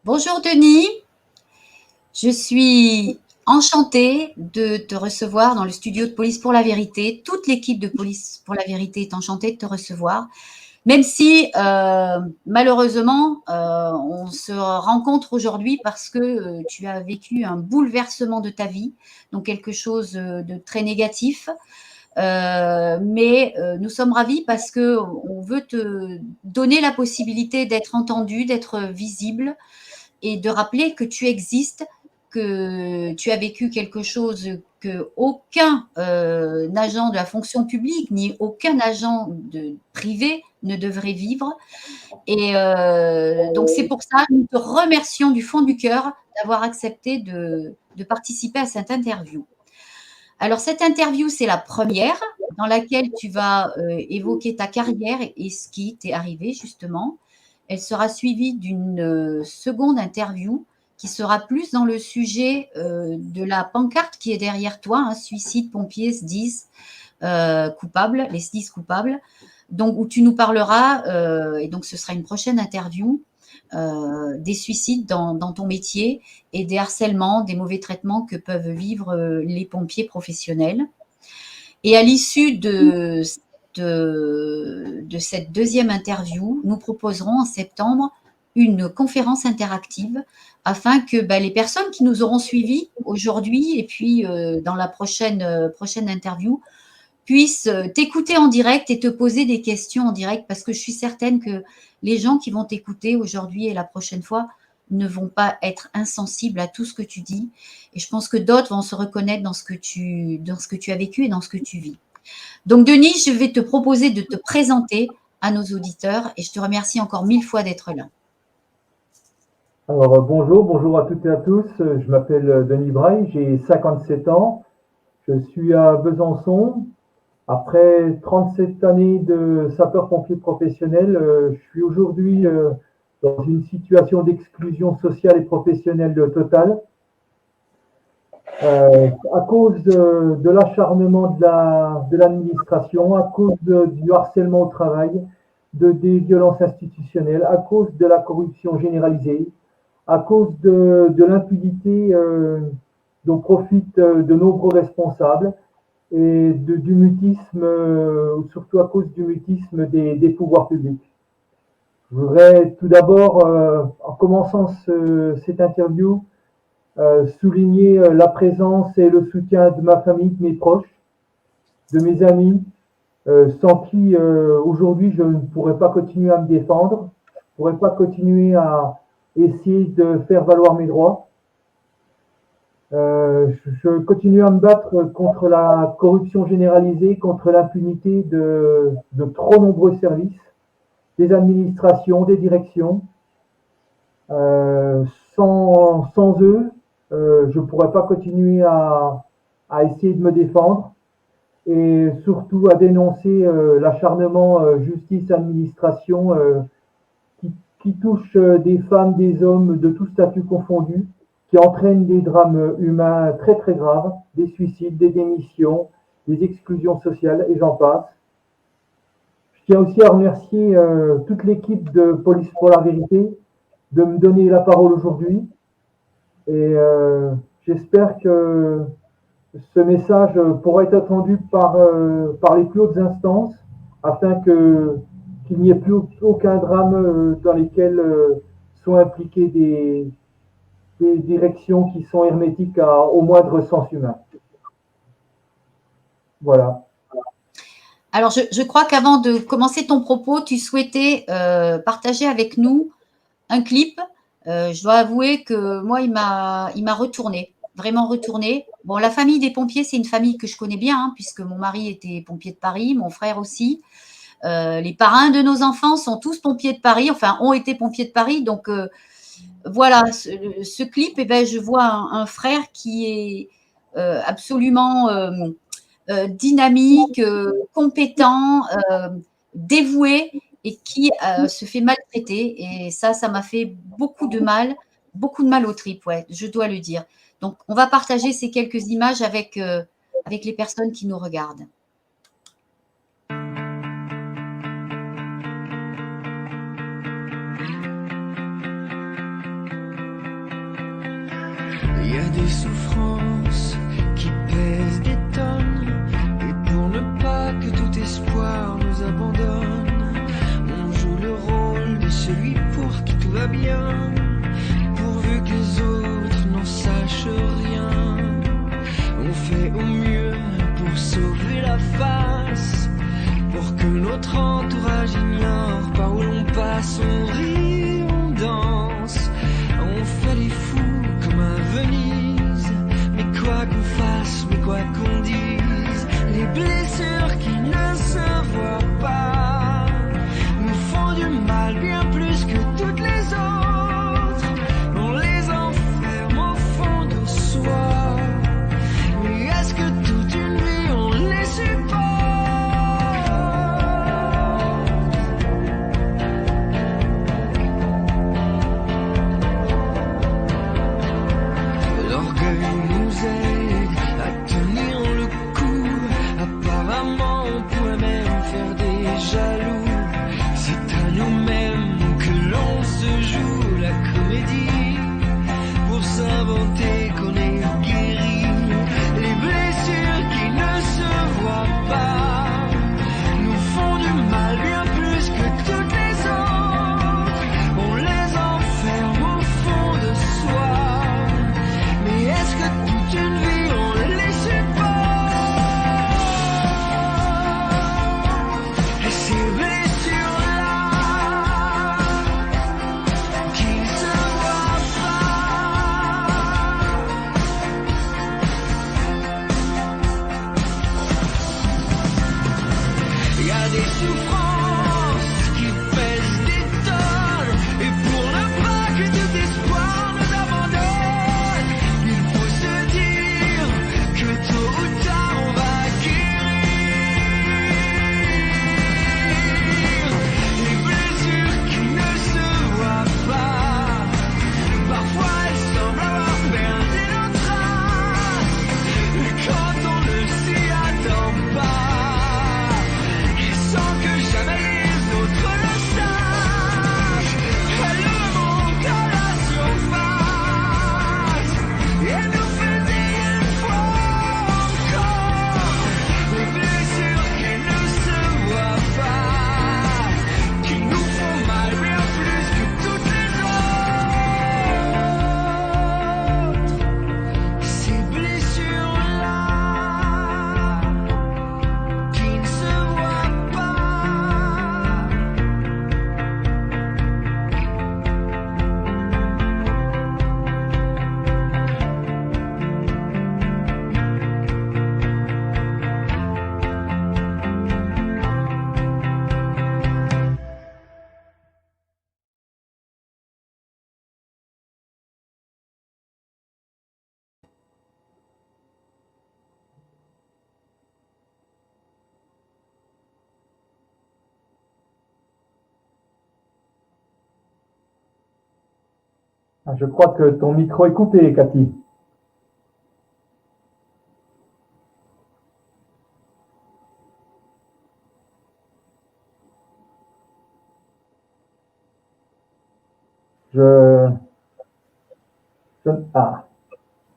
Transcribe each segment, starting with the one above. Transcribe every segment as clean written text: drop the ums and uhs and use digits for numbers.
Bonjour Denis, je suis enchantée de te recevoir dans le studio de Police pour la Vérité. Toute l'équipe de Police pour la Vérité est enchantée de te recevoir, même si malheureusement on se rencontre aujourd'hui parce que tu as vécu un bouleversement de ta vie, donc quelque chose de très négatif. Mais nous sommes ravis parce que on veut te donner la possibilité d'être entendu, d'être visible et de rappeler que tu existes, que tu as vécu quelque chose que aucun agent de la fonction publique ni aucun agent privé ne devrait vivre. Et donc c'est pour ça que nous te remercions du fond du cœur d'avoir accepté de participer à cette interview. Alors cette interview, c'est la première dans laquelle tu vas évoquer ta carrière et ce qui t'est arrivé justement. Elle sera suivie d'une seconde interview qui sera plus dans le sujet de la pancarte qui est derrière toi, hein, suicide, pompiers, SDIS, coupables, les SDIS coupables, donc où tu nous parleras, et donc ce sera une prochaine interview, des suicides dans ton métier et des harcèlements, des mauvais traitements que peuvent vivre les pompiers professionnels. Et à l'issue de cette deuxième interview, nous proposerons en septembre une conférence interactive afin que les personnes qui nous auront suivis aujourd'hui et puis dans la prochaine interview puissent t'écouter en direct et te poser des questions en direct parce que je suis certaine que les gens qui vont t'écouter aujourd'hui et la prochaine fois ne vont pas être insensibles à tout ce que tu dis. Et je pense que d'autres vont se reconnaître dans ce que tu as vécu et dans ce que tu vis. Donc, Denis, je vais te proposer de te présenter à nos auditeurs et je te remercie encore 1000 fois d'être là. Alors bonjour à toutes et à tous. Je m'appelle Denis Braille, j'ai 57 ans. Je suis à Besançon. Après 37 années de sapeur-pompier professionnel, je suis aujourd'hui dans une situation d'exclusion sociale et professionnelle totale à cause de l'acharnement de l'administration, à cause du harcèlement au travail, des violences institutionnelles, à cause de la corruption généralisée, à cause de l'impunité dont profitent de nombreux responsables et du mutisme, surtout à cause du mutisme des pouvoirs publics. Je voudrais tout d'abord, en commençant cette interview, souligner la présence et le soutien de ma famille, de mes proches, de mes amis, sans qui aujourd'hui je ne pourrais pas continuer à me défendre, je ne pourrais pas continuer à essayer de faire valoir mes droits. Je continue à me battre contre la corruption généralisée, contre l'impunité de trop nombreux services, des administrations, des directions. Sans eux, je ne pourrais pas continuer à essayer de me défendre et surtout à dénoncer l'acharnement justice-administration qui touche des femmes, des hommes de tout statut confondu, qui entraîne des drames humains très très graves, des suicides, des démissions, des exclusions sociales et j'en passe. Je tiens aussi à remercier toute l'équipe de Police pour la Vérité de me donner la parole aujourd'hui et j'espère que ce message pourra être entendu par les plus hautes instances afin qu'il n'y ait plus aucun drame dans lesquels sont impliquées des directions qui sont hermétiques au moindre sens humain. Voilà. Alors, je crois qu'avant de commencer ton propos, tu souhaitais partager avec nous un clip. Je dois avouer que moi, il m'a retourné, vraiment retourné. Bon, la famille des pompiers, c'est une famille que je connais bien, hein, puisque mon mari était pompier de Paris, mon frère aussi. Les parrains de nos enfants sont tous pompiers de Paris, enfin, ont été pompiers de Paris. Donc, voilà, ce clip, eh ben, je vois un frère qui est absolument dynamique, compétent, dévoué et qui se fait maltraiter. Et ça m'a fait beaucoup de mal aux tripes, ouais, je dois le dire. Donc, on va partager ces quelques images avec les personnes qui nous regardent. Il y a des souffrances qui pèsent des tonnes, et pour ne pas que tout espoir nous abandonne, on joue le rôle de celui pour qui tout va bien, pourvu que les autres n'en sachent rien. On fait au mieux pour sauver la face, pour que notre entourage ignore par où l'on passe. On rit, on danse, on fait les fous comme à Venise. Mais quoi qu'on fasse, mais quoi qu'on dise, les blessures qui ne se voient pas nous font du mal bien plus que toutes les autres. On les enferme au fond de soi. Mais est-ce que toute une vie on les supporte? L'orgueil nous aide à tenir le coup. Apparemment on pourrait même faire des jaloux. C'est à nous-mêmes que l'on se joue la comédie, pour s'inventer qu'on est guéri. Les blessures qui ne se voient pas nous font du mal bien plus que toutes les autres. On les enferme au fond de soi. Mais est-ce que toute une vie on les supporte? Et ces blessures-là qui ne se voient pas. Il y a des souffrances qui pèsent des tonnes, et pour ne pas que tout espoir nous abandonne, il faut se dire que tôt ou tard on va guérir. Les blessures qui ne se voient pas, parfois elles semblent avoir perdu nos traces, et quand on ne s'y attend pas, sans que jamais les autres le sachent, elle remonte à la surface et nous fait dire une fois encore les blessures qui ne se voient pas, qui nous font mal bien plus que toutes les autres. Ces blessures-là qui ne se voient pas. Ah, je crois que ton micro est coupé, Cathy. Ah,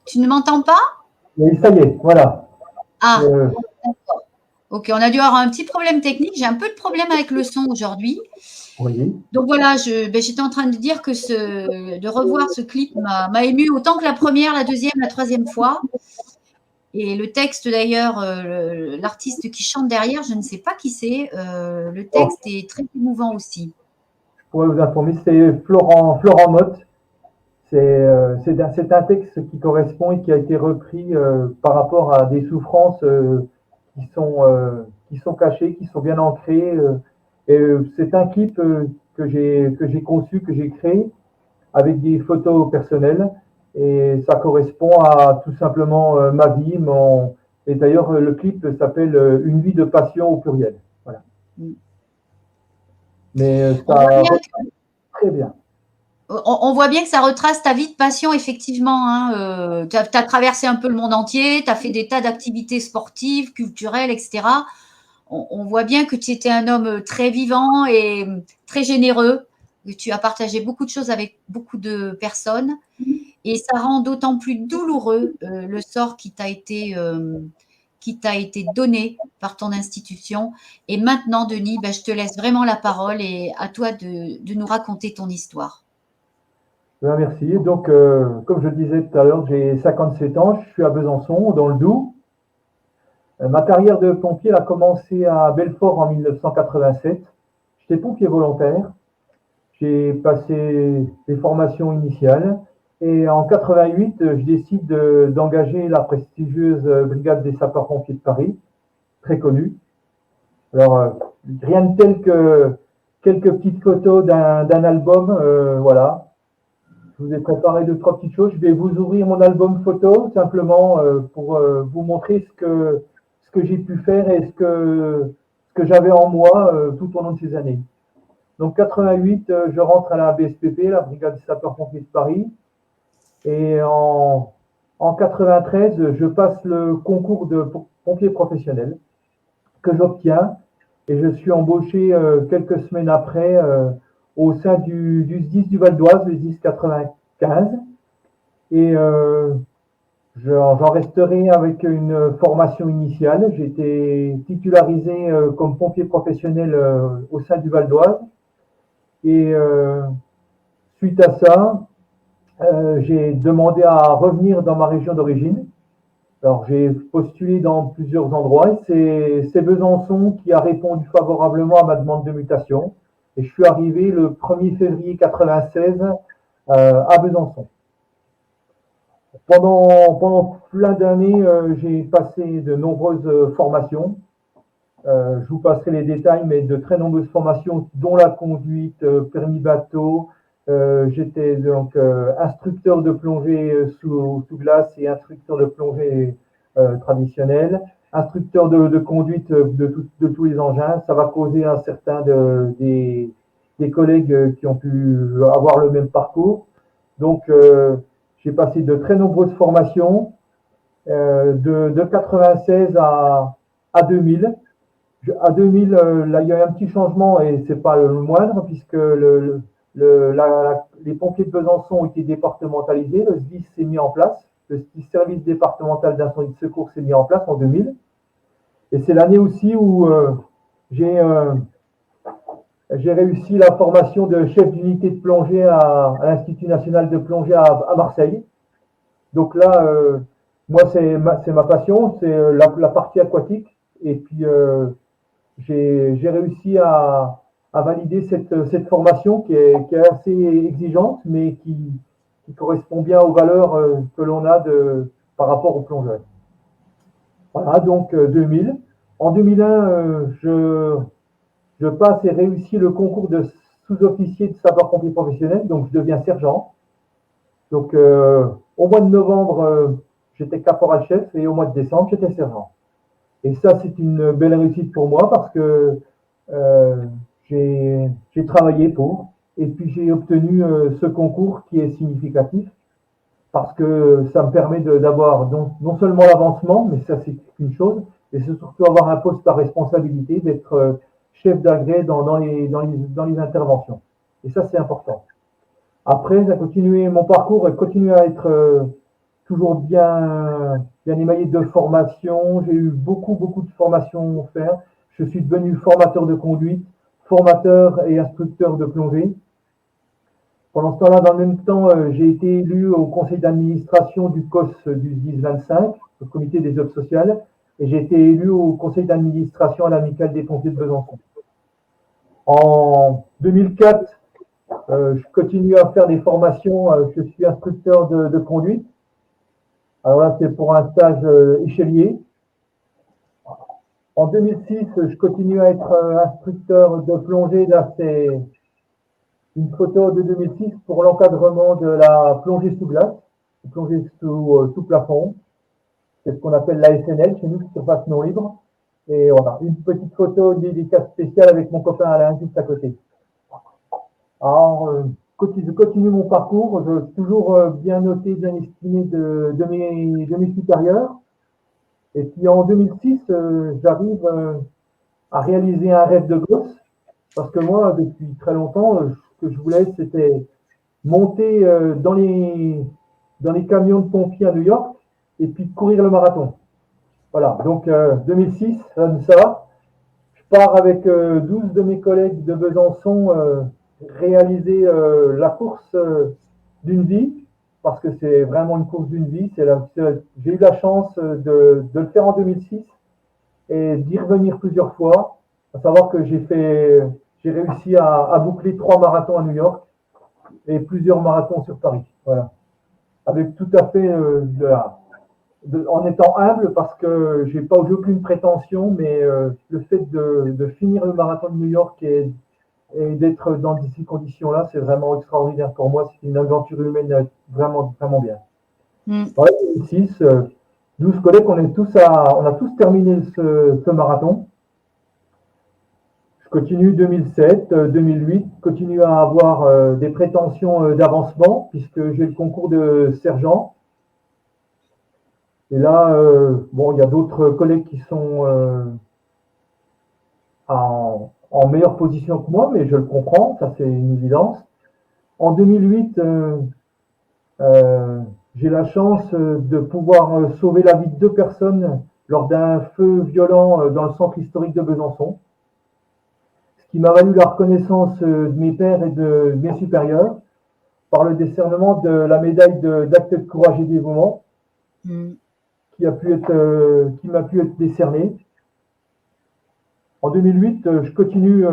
Tu ne m'entends pas? oui, ça y est, voilà. Ah, Euh, d'accord. Ok, on a dû avoir un petit problème technique. J'ai un peu de problème avec le son aujourd'hui. oui. Donc voilà, j'étais en train de dire que de revoir ce clip m'a ému autant que la première, la deuxième, la troisième fois. Et le texte d'ailleurs, l'artiste qui chante derrière, je ne sais pas qui c'est. Le texte est très émouvant aussi. Je pourrais vous informer, c'est Florent Motte. C'est un texte qui correspond et qui a été repris par rapport à des souffrances qui sont cachées, qui sont bien ancrées. C'est un clip que j'ai conçu, que j'ai créé avec des photos personnelles, et ça correspond à tout simplement ma vie. Et d'ailleurs, le clip s'appelle Une vie de passion au pluriel. Voilà. Mais ça très bien. On voit bien que ça retrace ta vie de passion, effectivement. Hein. Tu as traversé un peu le monde entier, tu as fait des tas d'activités sportives, culturelles, etc. On voit bien que tu étais un homme très vivant et très généreux, que tu as partagé beaucoup de choses avec beaucoup de personnes. et ça rend d'autant plus douloureux le sort qui t'a été donné par ton institution. Et maintenant, Denis, ben, je te laisse vraiment la parole et à toi de nous raconter ton histoire. Ben, merci. Donc, comme je le disais tout à l'heure, j'ai 57 ans, je suis à Besançon, dans le Doubs. Ma carrière de pompier a commencé à Belfort en 1987. J'étais pompier volontaire. J'ai passé des formations initiales et en 88, je décide d'engager la prestigieuse brigade des sapeurs-pompiers de Paris, très connue. Alors, rien de tel que quelques petites photos d'un album, voilà. Je vous ai préparé deux, trois petites choses. Je vais vous ouvrir mon album photo simplement pour vous montrer ce que j'ai pu faire et ce que j'avais en moi tout au long de ces années. Donc 88, je rentre à la BSPP, la Brigade des sapeurs-pompiers de Paris. Et en 93, je passe le concours de pompier professionnel que j'obtiens. Et je suis embauché quelques semaines après au sein du SDIS du Val d'Oise, le SDIS 95. Et j'en resterai avec une formation initiale. J'ai été titularisé comme pompier professionnel au sein du Val d'Oise. Et suite à ça, j'ai demandé à revenir dans ma région d'origine. Alors j'ai postulé dans plusieurs endroits et c'est Besançon qui a répondu favorablement à ma demande de mutation. Et je suis arrivé le 1er février 96 à Besançon. Pendant plein d'années, j'ai passé de nombreuses formations. Je vous passerai les détails, mais de très nombreuses formations, dont la conduite, permis bateau. J'étais donc instructeur de plongée sous glace et instructeur de plongée traditionnelle, instructeur de conduite de tous les engins. Ça va causer à certains des collègues qui ont pu avoir le même parcours. Donc, j'ai passé de très nombreuses formations, de 96 à 2000. À 2000, là, il y a eu un petit changement et c'est pas le moindre puisque les pompiers de Besançon ont été départementalisés. Le SDIS s'est mis en place. Le service départemental d'incendie de secours s'est mis en place en 2000. Et c'est l'année aussi où j'ai réussi la formation de chef d'unité de plongée à l'Institut national de plongée à Marseille. Donc là, moi, c'est ma passion, c'est la partie aquatique. Et puis, j'ai réussi à valider cette formation qui est assez exigeante, mais qui correspond bien aux valeurs que l'on a par rapport aux plongeurs. Voilà, donc 2000. En 2001, je passe et réussis le concours de sous-officier de sapeur-pompier professionnel, donc je deviens sergent. Donc au mois de novembre, j'étais caporal-chef et au mois de décembre, j'étais sergent. Et ça, c'est une belle réussite pour moi parce que j'ai travaillé pour et puis j'ai obtenu ce concours qui est significatif parce que ça me permet d'avoir non seulement l'avancement, mais ça c'est une chose, et c'est surtout avoir un poste à responsabilité, d'être chef d'agrès dans les interventions. Et ça, c'est important. Après, j'ai continué mon parcours et continué à être toujours bien émaillé de formations. J'ai eu beaucoup de formations à faire. Je suis devenu formateur de conduite, formateur et instructeur de plongée. Pendant ce temps-là, dans le même temps, j'ai été élu au conseil d'administration du COS du 10-25, le comité des œuvres sociales, et j'ai été élu au conseil d'administration à l'amicale des pompiers de Besançon. En 2004, je continue à faire des formations. Je suis instructeur de conduite. Alors là, c'est pour un stage échelier. En 2006, je continue à être instructeur de plongée. Là, c'est une photo de 2006 pour l'encadrement de la plongée sous glace, plongée sous plafond. C'est ce qu'on appelle la SNL chez nous, surface non libre. Et voilà, une petite photo, une dédicace spéciale avec mon copain Alain juste à côté. Alors, je continue mon parcours. Je suis toujours bien noté, bien estimé de mes supérieurs. Et puis en 2006, j'arrive à réaliser un rêve de gosse. Parce que moi, depuis très longtemps, ce que je voulais, c'était monter dans les dans les camions de pompiers à New York et puis courir le marathon. Voilà, donc 2006, ça. Je pars avec 12 de mes collègues de Besançon réaliser la course d'une vie, parce que c'est vraiment une course d'une vie. J'ai eu la chance de le faire en 2006 et d'y revenir plusieurs fois. À savoir que j'ai réussi à boucler 3 marathons à New York et plusieurs marathons sur Paris. Voilà. Avec tout à fait en étant humble, parce que j'ai aucune prétention, mais le fait de finir le marathon de New York et d'être dans ces conditions-là, c'est vraiment extraordinaire pour moi. C'est une aventure humaine vraiment, vraiment bien. Ouais, 2006, 12 collègues, on a tous terminé ce marathon. Je continue 2007, 2008, continue à avoir des prétentions d'avancement, puisque j'ai le concours de sergent. Et là, bon, il y a d'autres collègues qui sont en meilleure position que moi, mais je le comprends, ça c'est une évidence. En 2008, j'ai la chance de pouvoir sauver la vie de 2 personnes lors d'un feu violent dans le centre historique de Besançon, ce qui m'a valu la reconnaissance de mes pairs et de mes supérieurs par le décernement de la médaille d'acte de courage et dévouement qui m'a pu être décernée. En 2008, je continue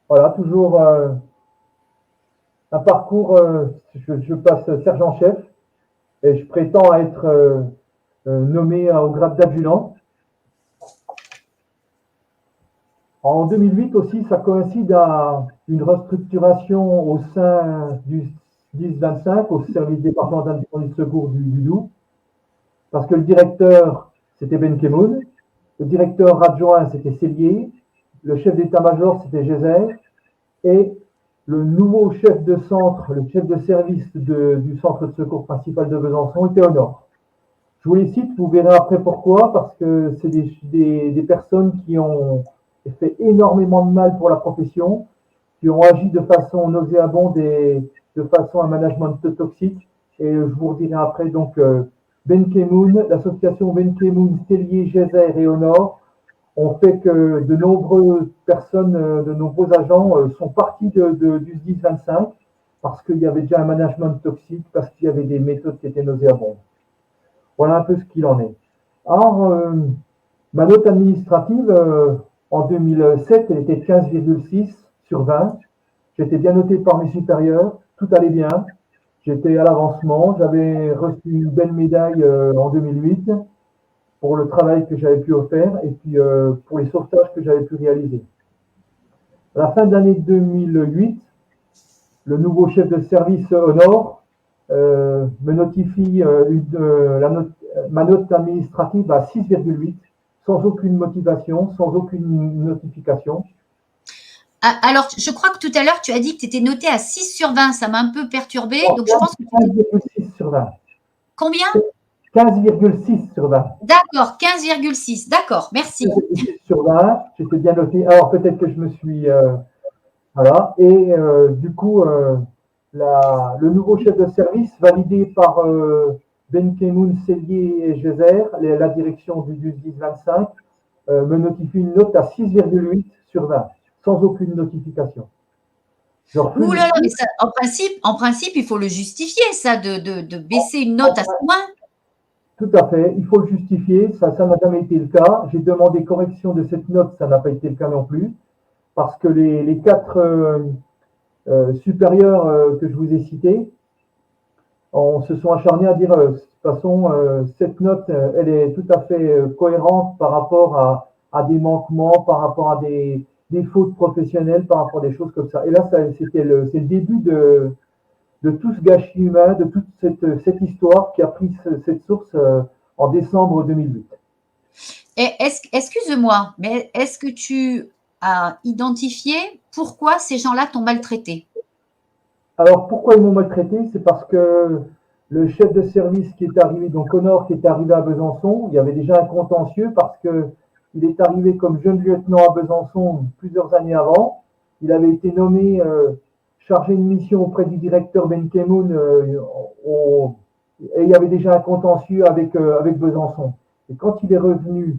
voilà, toujours un parcours, je passe sergent-chef et je prétends à être nommé au grade d'adjudant. En 2008 aussi, ça coïncide à une restructuration au sein du 10-25, au service départemental de secours du Doubs, parce que le directeur, c'était Ben Kemoun, le directeur adjoint, c'était Cellier, le chef d'état-major, c'était Gézère, et le nouveau chef de centre, le chef de service du centre de secours principal de Besançon était Honor. Je vous les cite, vous verrez après pourquoi, parce que c'est des personnes qui ont fait énormément de mal pour la profession, qui ont agi de façon nauséabonde et de façon à un management toxique. Et je vous redirai après, donc, Ben Kemoun, l'association Ben Kemoun, Cellier, Gézère et Honor ont fait que de nombreuses personnes, de nombreux agents sont partis du 10-25 parce qu'il y avait déjà un management toxique, parce qu'il y avait des méthodes qui étaient nauséabondes. Voilà un peu ce qu'il en est. Alors, ma note administrative, en 2007, elle était 15,6 sur 20. J'étais bien noté par mes supérieurs, tout allait bien. J'étais à l'avancement, j'avais reçu une belle médaille en 2008 pour le travail que j'avais pu faire et puis pour les sauvetages que j'avais pu réaliser. À la fin de l'année 2008, le nouveau chef de service Honor me notifie ma note administrative à 6,8, sans aucune motivation, sans aucune notification. Alors, je crois que tout à l'heure, tu as dit que tu étais noté à 6 sur 20. Ça m'a un peu perturbé. Donc, je pense que 15,6 sur 20. Combien? 15,6 sur 20. D'accord, 15,6. D'accord, merci. 15,6 sur 20, j'étais bien noté. Alors, peut-être que je me suis... voilà. Et du coup, le nouveau chef de service, validé par Ben Kemoun, Cellier et Gézère, la direction du 10-25, me notifie une note à 6,8 sur 20, sans aucune notification. Ouh là là, mais ça, en principe, il faut le justifier, ça, de baisser une note à ce point. Tout à fait, il faut le justifier, ça n'a jamais été le cas. J'ai demandé correction de cette note, ça n'a pas été le cas non plus, parce que les 4 supérieurs que je vous ai cités, on se sont acharnés à dire de toute façon, cette note, elle est tout à fait cohérente par rapport à des manquements, par rapport à des fautes professionnelles, par rapport à des choses comme ça. Et là, c'est le début de tout ce gâchis humain, de toute cette histoire qui a pris cette source en décembre 2008. Et excuse-moi, mais est-ce que tu as identifié pourquoi ces gens-là t'ont maltraité? Alors, pourquoi ils m'ont maltraité? C'est parce que le chef de service qui est arrivé, donc Honor, qui est arrivé à Besançon, il y avait déjà un contentieux parce qu'il est arrivé comme jeune lieutenant à Besançon plusieurs années avant. Il avait été nommé chargé de mission auprès du directeur Benkemoun et il y avait déjà un contentieux avec Besançon. Et quand il est revenu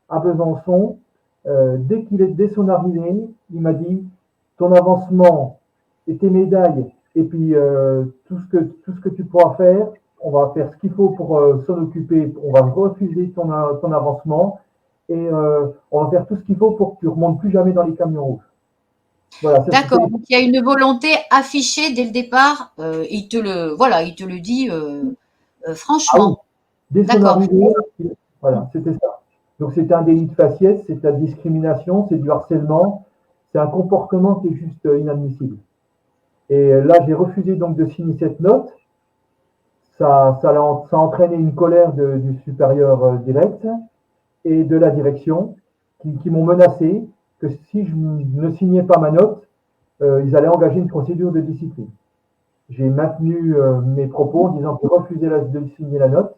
à Besançon, dès son arrivée, il m'a dit ton avancement et tes médailles et puis tout ce que tu pourras faire, on va faire ce qu'il faut pour s'en occuper. On va refuser ton avancement et on va faire tout ce qu'il faut pour que tu ne remontes plus jamais dans les camions rouges. Voilà, D'accord, donc il y a une volonté affichée dès le départ, il te le dit franchement. Dès son D'accord. arrivée, voilà, c'était ça. Donc c'était un délit de faciès, c'est de la discrimination, c'est du harcèlement, c'est un comportement qui est juste inadmissible. Et là, j'ai refusé donc de signer cette note. Ça a entraîné une colère du supérieur direct et de la direction qui m'ont menacé que si je ne signais pas ma note, ils allaient engager une procédure de discipline. J'ai maintenu mes propos en disant que je refusais de signer la note.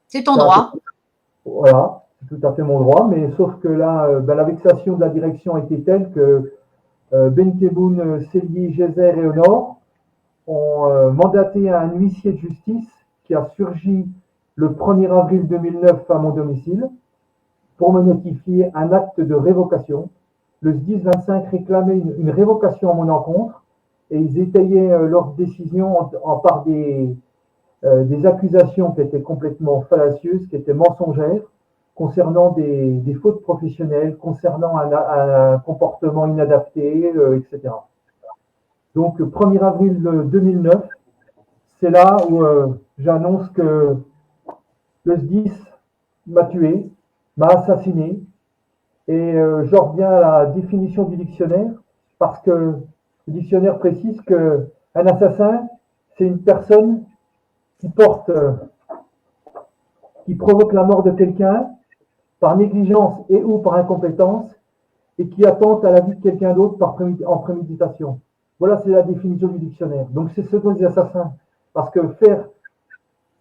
C'est ton droit. Voilà, c'est tout à fait mon droit, mais sauf que là, la vexation de la direction était telle que Benkemoun, Selgi, Gézer et Honor ont mandaté un huissier de justice qui a surgi le 1er avril 2009 à mon domicile pour me notifier un acte de révocation. Le SDIS 25 réclamait une révocation à mon encontre et ils étayaient leur décision par des accusations qui étaient complètement fallacieuses, qui étaient mensongères, concernant des fautes professionnelles, concernant un comportement inadapté, etc. Donc, 1er avril 2009, c'est là où j'annonce que le SDIS m'a tué, m'a assassiné, et j'en reviens à la définition du dictionnaire, parce que le dictionnaire précise qu'un assassin, c'est une personne qui qui provoque la mort de quelqu'un par négligence et ou par incompétence et qui attente à la vie de quelqu'un d'autre en préméditation. Voilà, c'est la définition du dictionnaire. Donc c'est ce que des assassins. Parce que faire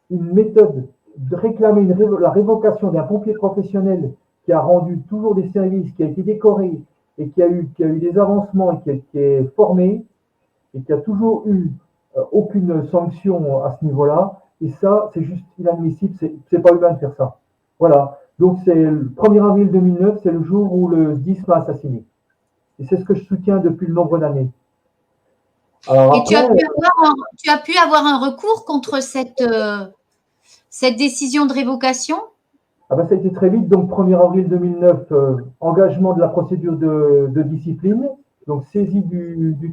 une méthode de réclamer la révocation d'un pompier professionnel qui a rendu toujours des services, qui a été décoré et qui a eu des avancements et qui est formé et qui a toujours eu aucune sanction à ce niveau-là, et ça, c'est juste inadmissible, c'est pas humain de faire ça. Voilà. Donc c'est le 1er avril 2009, c'est le jour où le SDIS m'a assassiné. Et c'est ce que je soutiens depuis le nombre d'années. Alors, et après, tu as pu avoir un recours contre cette décision de révocation? Ah ben, ça a été très vite. Donc 1er avril 2009, engagement de la procédure de discipline, donc saisie de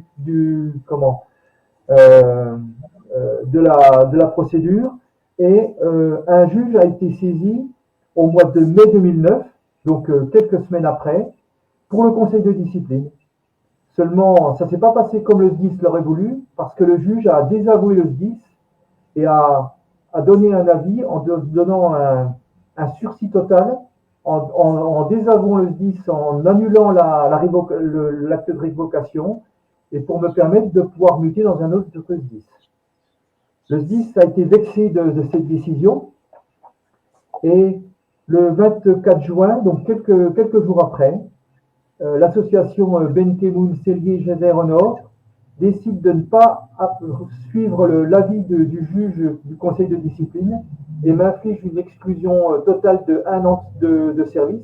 la procédure, et un juge a été saisi au mois de mai 2009, donc quelques semaines après, pour le conseil de discipline. Seulement, ça ne s'est pas passé comme le SDIS l'aurait voulu, parce que le juge a désavoué le SDIS et a donné un avis en donnant un sursis total, en désavouant le SDIS, en annulant l'acte de révocation, et pour me permettre de pouvoir muter dans un autre SDIS. Le SDIS a été vexé de cette décision, et le 24 juin, donc quelques jours après, l'association Benkemoun, Selgi, Gézer, Honor décide de ne pas suivre l'avis du juge du conseil de discipline et m'inflige une exclusion totale de 1 an de service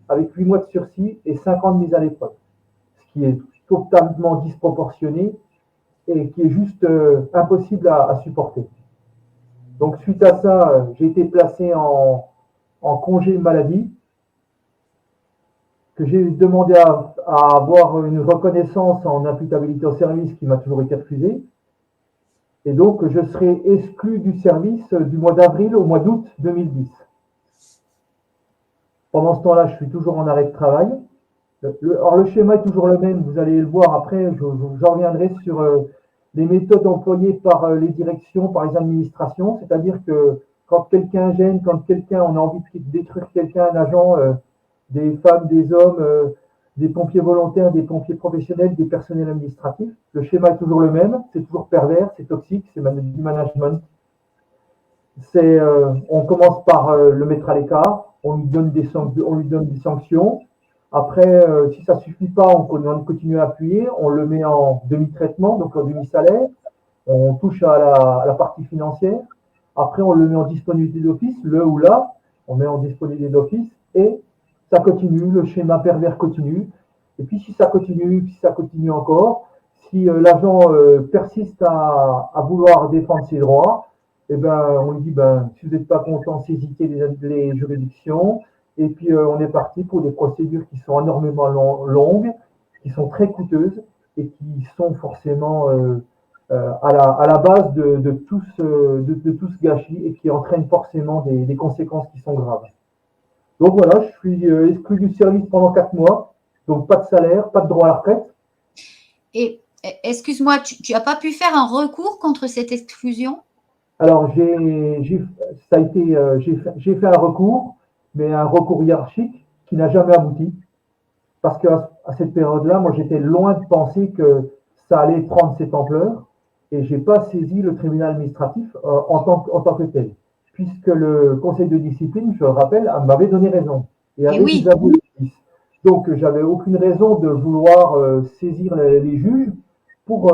avec 8 mois de sursis et 5 ans de mise à l'épreuve, ce qui est totalement disproportionné et qui est juste impossible à supporter. Donc suite à ça, j'ai été placé en congé maladie, que j'ai demandé à avoir une reconnaissance en imputabilité au service qui m'a toujours été refusée. Et donc, je serai exclu du service du mois d'avril au mois d'août 2010. Pendant ce temps-là, je suis toujours en arrêt de travail. Alors, le schéma est toujours le même, vous allez le voir après, j'en reviendrai sur les méthodes employées par les directions, par les administrations, c'est-à-dire que quand quelqu'un gêne, quand on a envie de détruire quelqu'un, un agent, des femmes, des hommes, des pompiers volontaires, des pompiers professionnels, des personnels administratifs. Le schéma est toujours le même, c'est toujours pervers, c'est toxique, c'est du management. On commence par le mettre à l'écart, on lui donne des sanctions, Après, si ça suffit pas, on continue à appuyer, on le met en demi-traitement, donc en demi-salaire, on touche à la partie financière. Après, on le met en disponibilité d'office, le ou là, on met en disponibilité d'office et ça continue, le schéma pervers continue. Et puis si ça continue, puis ça continue encore, si l'agent persiste à vouloir défendre ses droits, eh ben, on lui dit, ben, si vous n'êtes pas content, saisissez les juridictions. Et puis on est parti pour des procédures qui sont énormément longues, qui sont très coûteuses et qui sont forcément à la base de tout ce gâchis et qui entraînent forcément des conséquences qui sont graves. Donc voilà, je suis exclu du service pendant 4 mois, donc pas de salaire, pas de droit à la retraite. Et excuse-moi, tu n'as pas pu faire un recours contre cette exclusion? Alors j'ai fait un recours, mais un recours hiérarchique qui n'a jamais abouti. Parce qu'à cette période-là, moi j'étais loin de penser que ça allait prendre cette ampleur et j'ai pas saisi le tribunal administratif en tant que tel. Puisque le conseil de discipline, je le rappelle, m'avait donné raison et Et avait oui, désavoué la justice. Donc j'avais aucune raison de vouloir saisir les juges pour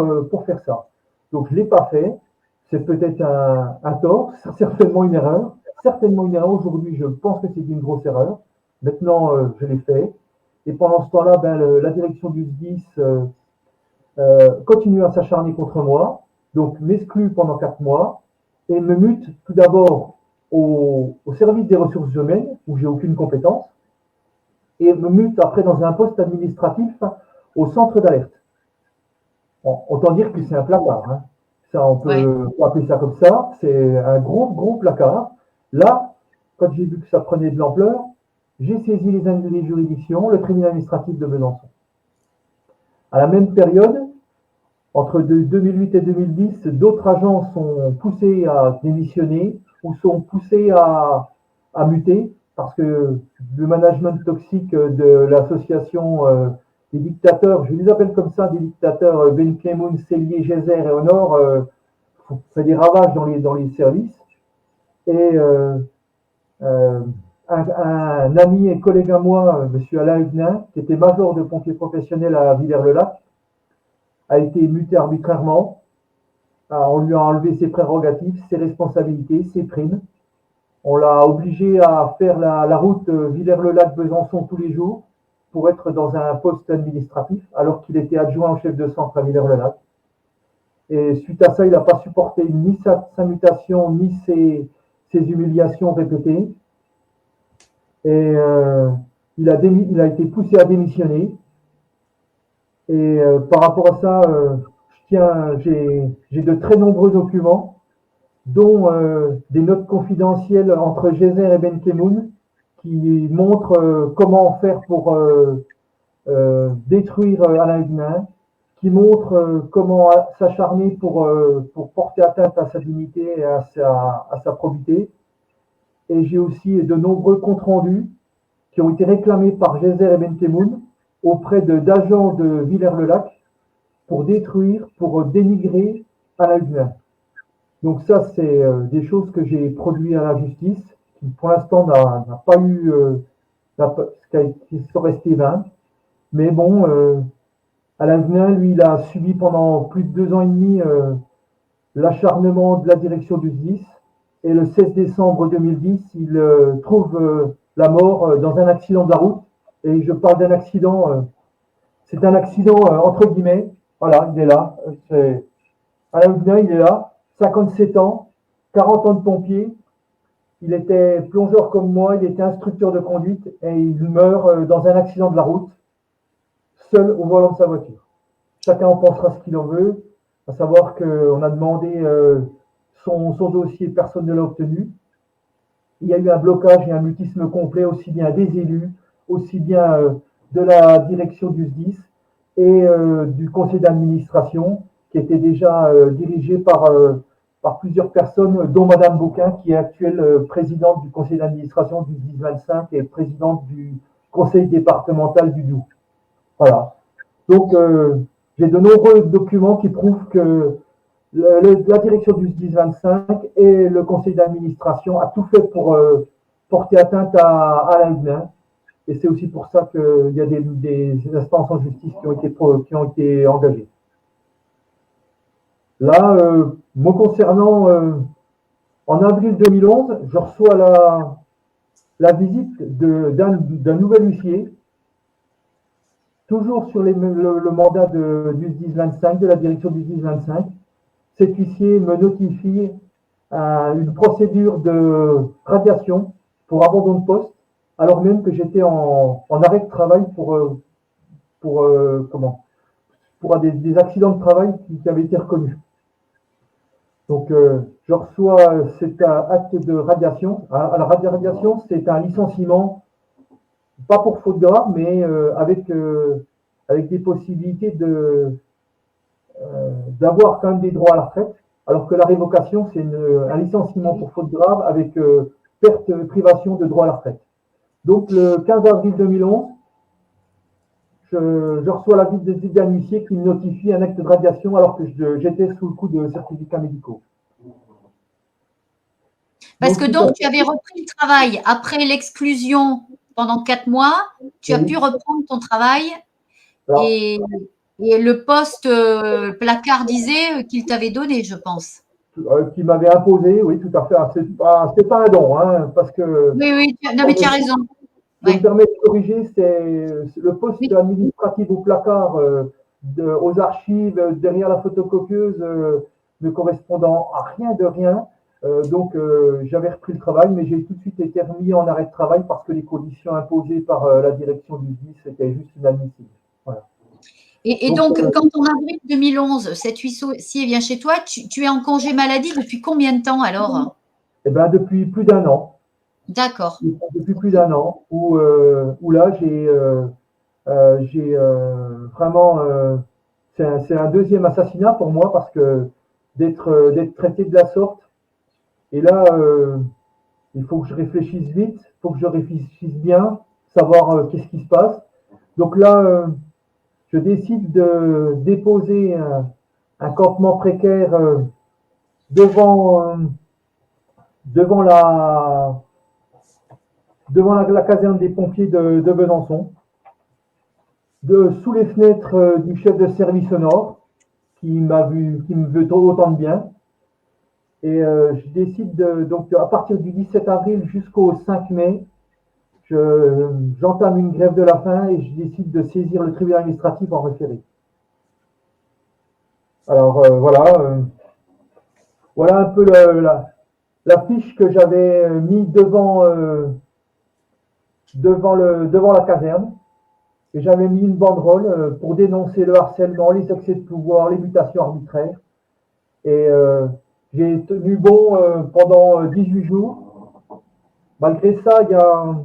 faire ça. Donc je l'ai pas fait. C'est peut-être un tort, c'est certainement une erreur. Certainement une erreur. Aujourd'hui, je pense que c'est une grosse erreur. Maintenant, je l'ai fait. Et pendant ce temps-là, ben, la direction du SDIS continue à s'acharner contre moi, donc m'exclut pendant 4 mois et me mute tout d'abord au service des ressources humaines, où j'ai aucune compétence, et me mute après dans un poste administratif au centre d'alerte. Bon, autant dire que c'est un placard. Hein. Ça, on ouais. peut appeler ça comme ça. C'est un gros placard. Là, quand j'ai vu que ça prenait de l'ampleur, j'ai saisi les juridictions, le tribunal administratif de Besançon. À la même période, entre 2008 et 2010, d'autres agents sont poussés à démissionner ou sont poussés à muter parce que le management toxique de l'association des dictateurs, je les appelle comme ça, des dictateurs Ben Kemoun, Cellier, Gézer et Honor, fait des ravages dans les services. Et un ami et collègue à moi, M. Alain Huguenin, qui était major de pompiers professionnels à Villers-le-Lac, a été muté arbitrairement. On lui a enlevé ses prérogatives, ses responsabilités, ses primes. On l'a obligé à faire la route Villers-le-Lac-Besançon tous les jours pour être dans un poste administratif, alors qu'il était adjoint au chef de centre à Villers-le-Lac. Et suite à ça, il n'a pas supporté ni sa mutation, ni ses humiliations répétées. Et il a été poussé à démissionner. Et par rapport à ça, j'ai de très nombreux documents, dont des notes confidentielles entre Gézer et Ben Kemoun, qui montrent comment faire pour détruire Alain Huguenin, qui montrent comment s'acharner pour porter atteinte à sa dignité et à sa probité. Et j'ai aussi de nombreux comptes rendus qui ont été réclamés par Gézer et Ben Kemoun auprès d'agents de Villers-le-Lac pour détruire, pour dénigrer Alain Huguenin. Donc ça, c'est des choses que j'ai produites à la justice, qui pour l'instant n'a pas eu, qui sont restées vains. Mais bon, Alain Huguenin, lui, il a subi pendant plus de 2 ans et demi l'acharnement de la direction du SDIS. Et le 16 décembre 2010, il trouve la mort dans un accident de la route. Et je parle d'un accident, c'est un accident entre guillemets. Voilà, il est là. Alain Huguenin, il est là. 57 ans, 40 ans de pompier. Il était plongeur comme moi, il était instructeur de conduite et il meurt dans un accident de la route, seul au volant de sa voiture. Chacun en pensera ce qu'il en veut, à savoir qu'on a demandé son dossier, personne ne l'a obtenu. Il y a eu un blocage et un mutisme complet, aussi bien des élus, aussi bien de la direction du SDIS et du conseil d'administration, qui était déjà dirigé par plusieurs personnes, dont Madame Bouquin, qui est actuelle présidente du conseil d'administration du SDIS 25 et présidente du conseil départemental du Doubs. Voilà. Donc, j'ai de nombreux documents qui prouvent que la direction du SDIS 25 et le conseil d'administration a tout fait pour porter atteinte à Alain Huguenin. Et c'est aussi pour ça qu'il y a des instances en justice qui ont été engagées. Là, me concernant, en avril 2011, je reçois la visite d'un nouvel huissier, toujours sur le mandat du SDIS 25, de la direction du SDIS 25. Cet huissier me notifie une procédure de radiation pour abandon de poste, alors même que j'étais en arrêt de travail pour des accidents de travail qui avaient été reconnus. Donc, je reçois cet acte de radiation. Alors, la radiation, c'est un licenciement, pas pour faute grave, mais avec des possibilités d'avoir quand même des droits à la retraite, alors que la révocation, c'est un licenciement pour faute grave avec perte, privation de droits à la retraite. Donc, le 15 avril 2011, je reçois la visite d'un huissier qui me notifie un acte de radiation alors que j'étais sous le coup de certificats médicaux. Parce que donc, tu avais repris le travail après l'exclusion pendant 4 mois, tu as pu reprendre ton travail et le poste placardisé qu'il t'avait donné, je pense. Qui m'avait imposé, oui, tout à fait. C'est pas un don, hein, parce que. Oui, non, mais tu as raison. Je me permets de corriger, c'est le poste administratif au placard, aux archives, derrière la photocopieuse, ne correspondant à rien de rien. Donc, j'avais repris le travail, mais j'ai tout de suite été remis en arrêt de travail parce que les conditions imposées par la direction du SDIS étaient juste inadmissibles. Voilà. Et donc, quand en avril 2011, cet huissier vient chez toi, tu es en congé maladie depuis combien de temps alors? Eh bien, depuis plus d'un an. D'accord. Depuis plus d'un an, où là, j'ai vraiment. C'est un deuxième assassinat pour moi parce que d'être traité de la sorte. Et là, il faut que je réfléchisse vite, il faut que je réfléchisse bien, savoir qu'est-ce qui se passe. Donc là, je décide de déposer un campement précaire devant, devant la, la caserne des pompiers de Besançon, sous les fenêtres du chef de service au nord, qui me veut autant de bien. Et je décide donc à partir du 17 avril jusqu'au 5 mai, j'entame une grève de la faim et je décide de saisir le tribunal administratif en référé. Alors voilà un peu la fiche que j'avais mis devant la caserne. Et j'avais mis une banderole pour dénoncer le harcèlement, les excès de pouvoir, les mutations arbitraires. Et j'ai tenu bon pendant 18 jours. Malgré ça, il y a...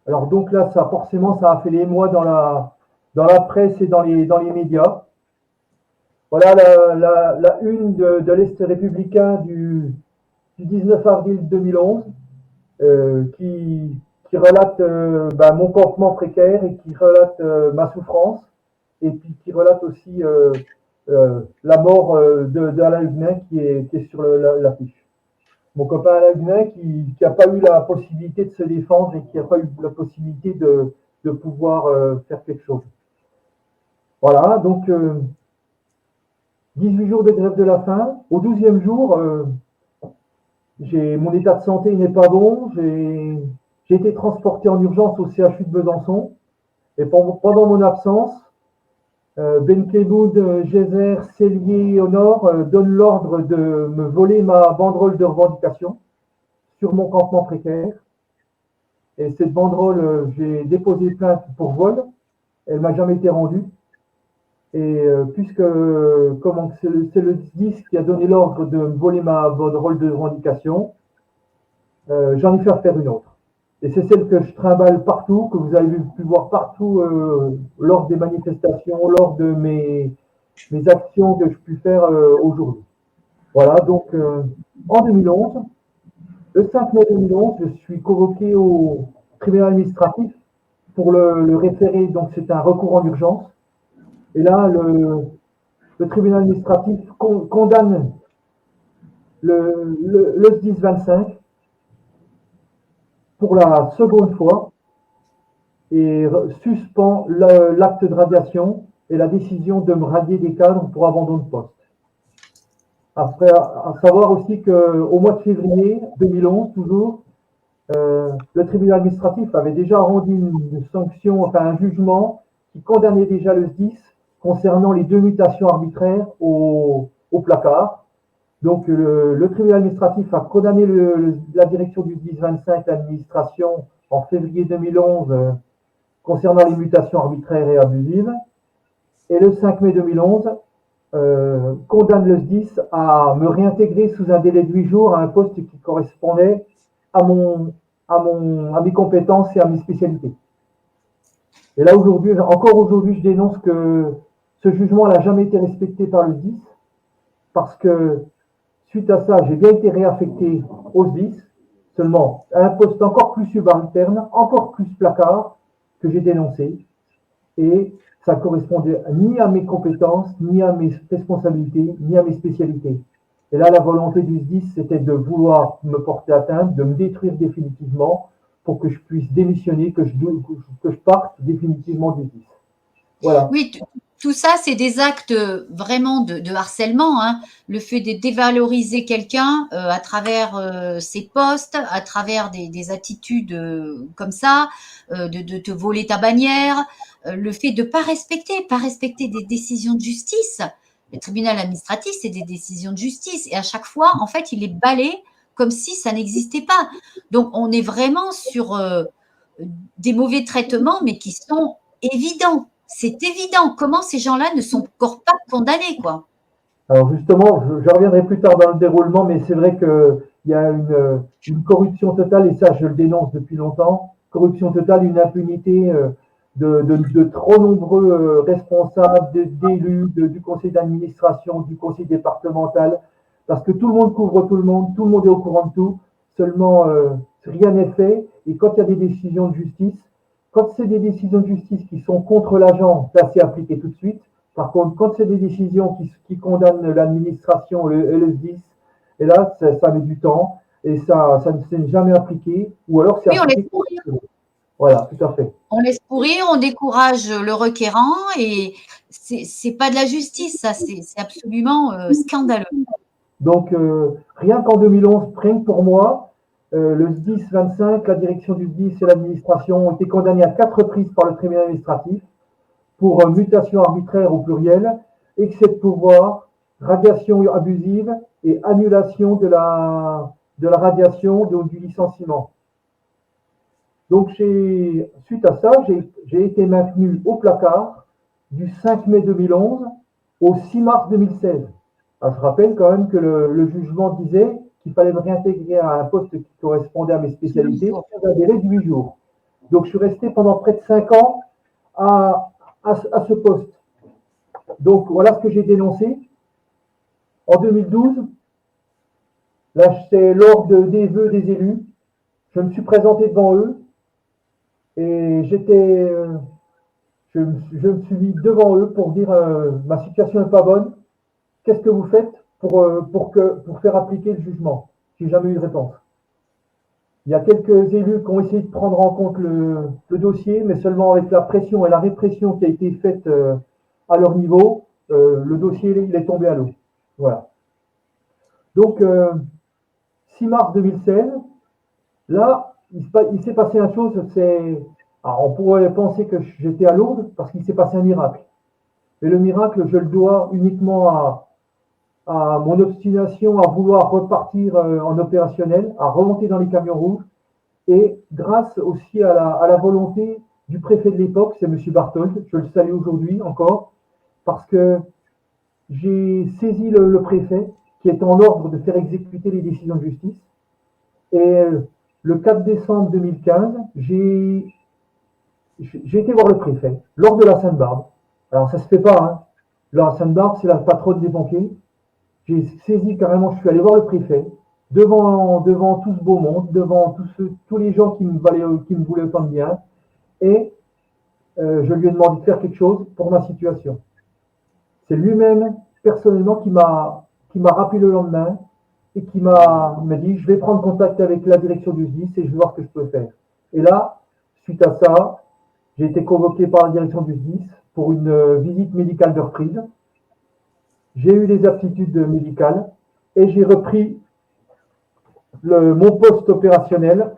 alors donc là, forcément, ça a fait l'émoi dans la presse et dans les médias. Voilà la une de l'Est républicain du 19 avril 2011 qui relate mon campement précaire et qui relate ma souffrance et puis qui relate aussi la mort d'Alain Huguenin qui est sur l'affiche. Mon copain Alain Huguenin qui n'a pas eu la possibilité de se défendre et qui n'a pas eu la possibilité de pouvoir faire quelque chose. Voilà, donc 18 jours de grève de la faim. Au 12e jour, mon état de santé n'est pas bon. J'ai été transporté en urgence au CHU de Besançon. Et pendant mon absence, Ben Keboud, Gézer, Cellier au nord donne l'ordre de me voler ma banderole de revendication sur mon campement précaire. Et cette banderole, j'ai déposé plainte pour vol. Elle m'a jamais été rendue. Et puisque c'est le SDIS qui a donné l'ordre de me voler ma banderole de revendication, j'en ai fait faire une autre. Et c'est celle que je trimballe partout, que vous avez pu voir partout lors des manifestations, lors de mes actions que je puis faire aujourd'hui. Voilà, donc en 2011, le 5 mai 2011, je suis convoqué au tribunal administratif pour le référé, donc c'est un recours en urgence. Et là, le tribunal administratif condamne le SDIS 25 pour la seconde fois et suspend l'acte de radiation et la décision de me radier des cadres pour abandon de poste. Après, à savoir aussi qu'au mois de février 2011, toujours, le tribunal administratif avait déjà rendu une sanction, enfin un jugement qui condamnait déjà le SDIS concernant les 2 mutations arbitraires au placard. Donc le tribunal administratif a condamné la direction du SDIS 25, l'administration, en février 2011 concernant les mutations arbitraires et abusives. Et le 5 mai 2011, condamne le SDIS à me réintégrer sous un délai de 8 jours à un poste qui correspondait à mes compétences et à mes spécialités. Et là, aujourd'hui, encore aujourd'hui, je dénonce que ce jugement n'a jamais été respecté par le SDIS parce que suite à ça, j'ai bien été réaffecté au SDIS, seulement à un poste encore plus subalterne, encore plus placard que j'ai dénoncé. Et ça correspondait ni à mes compétences, ni à mes responsabilités, ni à mes spécialités. Et là, la volonté du SDIS, c'était de vouloir me porter atteinte, de me détruire définitivement pour que je puisse démissionner, que je parte définitivement du SDIS. Voilà. Oui, tout ça, c'est des actes vraiment de harcèlement, hein. Le fait de dévaloriser quelqu'un à travers ses postes, à travers des attitudes comme ça, de te voler ta bannière, le fait de pas respecter des décisions de justice. Le tribunal administratif, c'est des décisions de justice. Et à chaque fois, en fait, il est balayé comme si ça n'existait pas. Donc, on est vraiment sur des mauvais traitements, mais qui sont évidents. C'est évident. Comment ces gens-là ne sont encore pas condamnés, quoi? Alors justement, je reviendrai plus tard dans le déroulement, mais c'est vrai qu'il y a une corruption totale, et ça je le dénonce depuis longtemps, corruption totale, une impunité de trop nombreux responsables, d'élus, du conseil d'administration, du conseil départemental, parce que tout le monde couvre tout le monde est au courant de tout, seulement rien n'est fait, et quand il y a des décisions de justice, quand c'est des décisions de justice qui sont contre l'agent, ça c'est appliqué tout de suite. Par contre, quand c'est des décisions qui condamnent l'administration et le SDIS, et là, ça met du temps et ça ne s'est jamais appliqué, ou alors c'est Oui, on laisse appliqué. pourrir. Voilà, tout à fait. On laisse pourrir, on décourage le requérant et c'est pas de la justice, ça, c'est absolument scandaleux. Donc, rien qu'en 2011, rien que pour moi, le SDIS 25, la direction du SDIS et l'administration ont été condamnés à 4 reprises par le tribunal administratif pour mutation arbitraire au pluriel, excès de pouvoir, radiation abusive et annulation de la radiation du licenciement. Donc, suite à ça, j'ai été maintenu au placard du 5 mai 2011 au 6 mars 2016. Alors, je rappelle quand même que le jugement disait qu'il fallait me réintégrer à un poste qui correspondait à mes spécialités dans un délai de 8 jours. Donc, je suis resté pendant près de 5 ans à ce poste. Donc, voilà ce que j'ai dénoncé. En 2012, là, c'est lors des vœux des élus, je me suis présenté devant eux et je me suis mis devant eux pour dire ma situation n'est pas bonne. Qu'est-ce que vous faites pour faire appliquer le jugement? J'ai jamais eu de réponse. Il y a quelques élus qui ont essayé de prendre en compte le dossier, mais seulement avec la pression et la répression qui a été faite à leur niveau, le dossier il est tombé à l'eau. Voilà. Donc, 6 mars 2016, là, il s'est passé une chose, alors on pourrait penser que j'étais à Lourdes parce qu'il s'est passé un miracle. Et le miracle, je le dois uniquement à mon obstination à vouloir repartir en opérationnel, à remonter dans les camions rouges, et grâce aussi à la volonté du préfet de l'époque, c'est M. Barthold, je le salue aujourd'hui encore, parce que j'ai saisi le préfet qui est en ordre de faire exécuter les décisions de justice. Et le 4 décembre 2015, j'ai été voir le préfet lors de la Sainte-Barbe. Alors ça se fait pas, hein. La Sainte-Barbe, c'est la patronne des banquiers. J'ai saisi carrément, je suis allé voir le préfet, devant tout ce beau monde, devant tous les gens qui me voulaient autant de bien, et je lui ai demandé de faire quelque chose pour ma situation. C'est lui-même, personnellement, qui m'a rappelé le lendemain et qui m'a dit, je vais prendre contact avec la direction du SDIS et je vais voir ce que je peux faire. Et là, suite à ça, j'ai été convoqué par la direction du SDIS pour une visite médicale de reprise. J'ai eu les aptitudes médicales et j'ai repris mon poste opérationnel,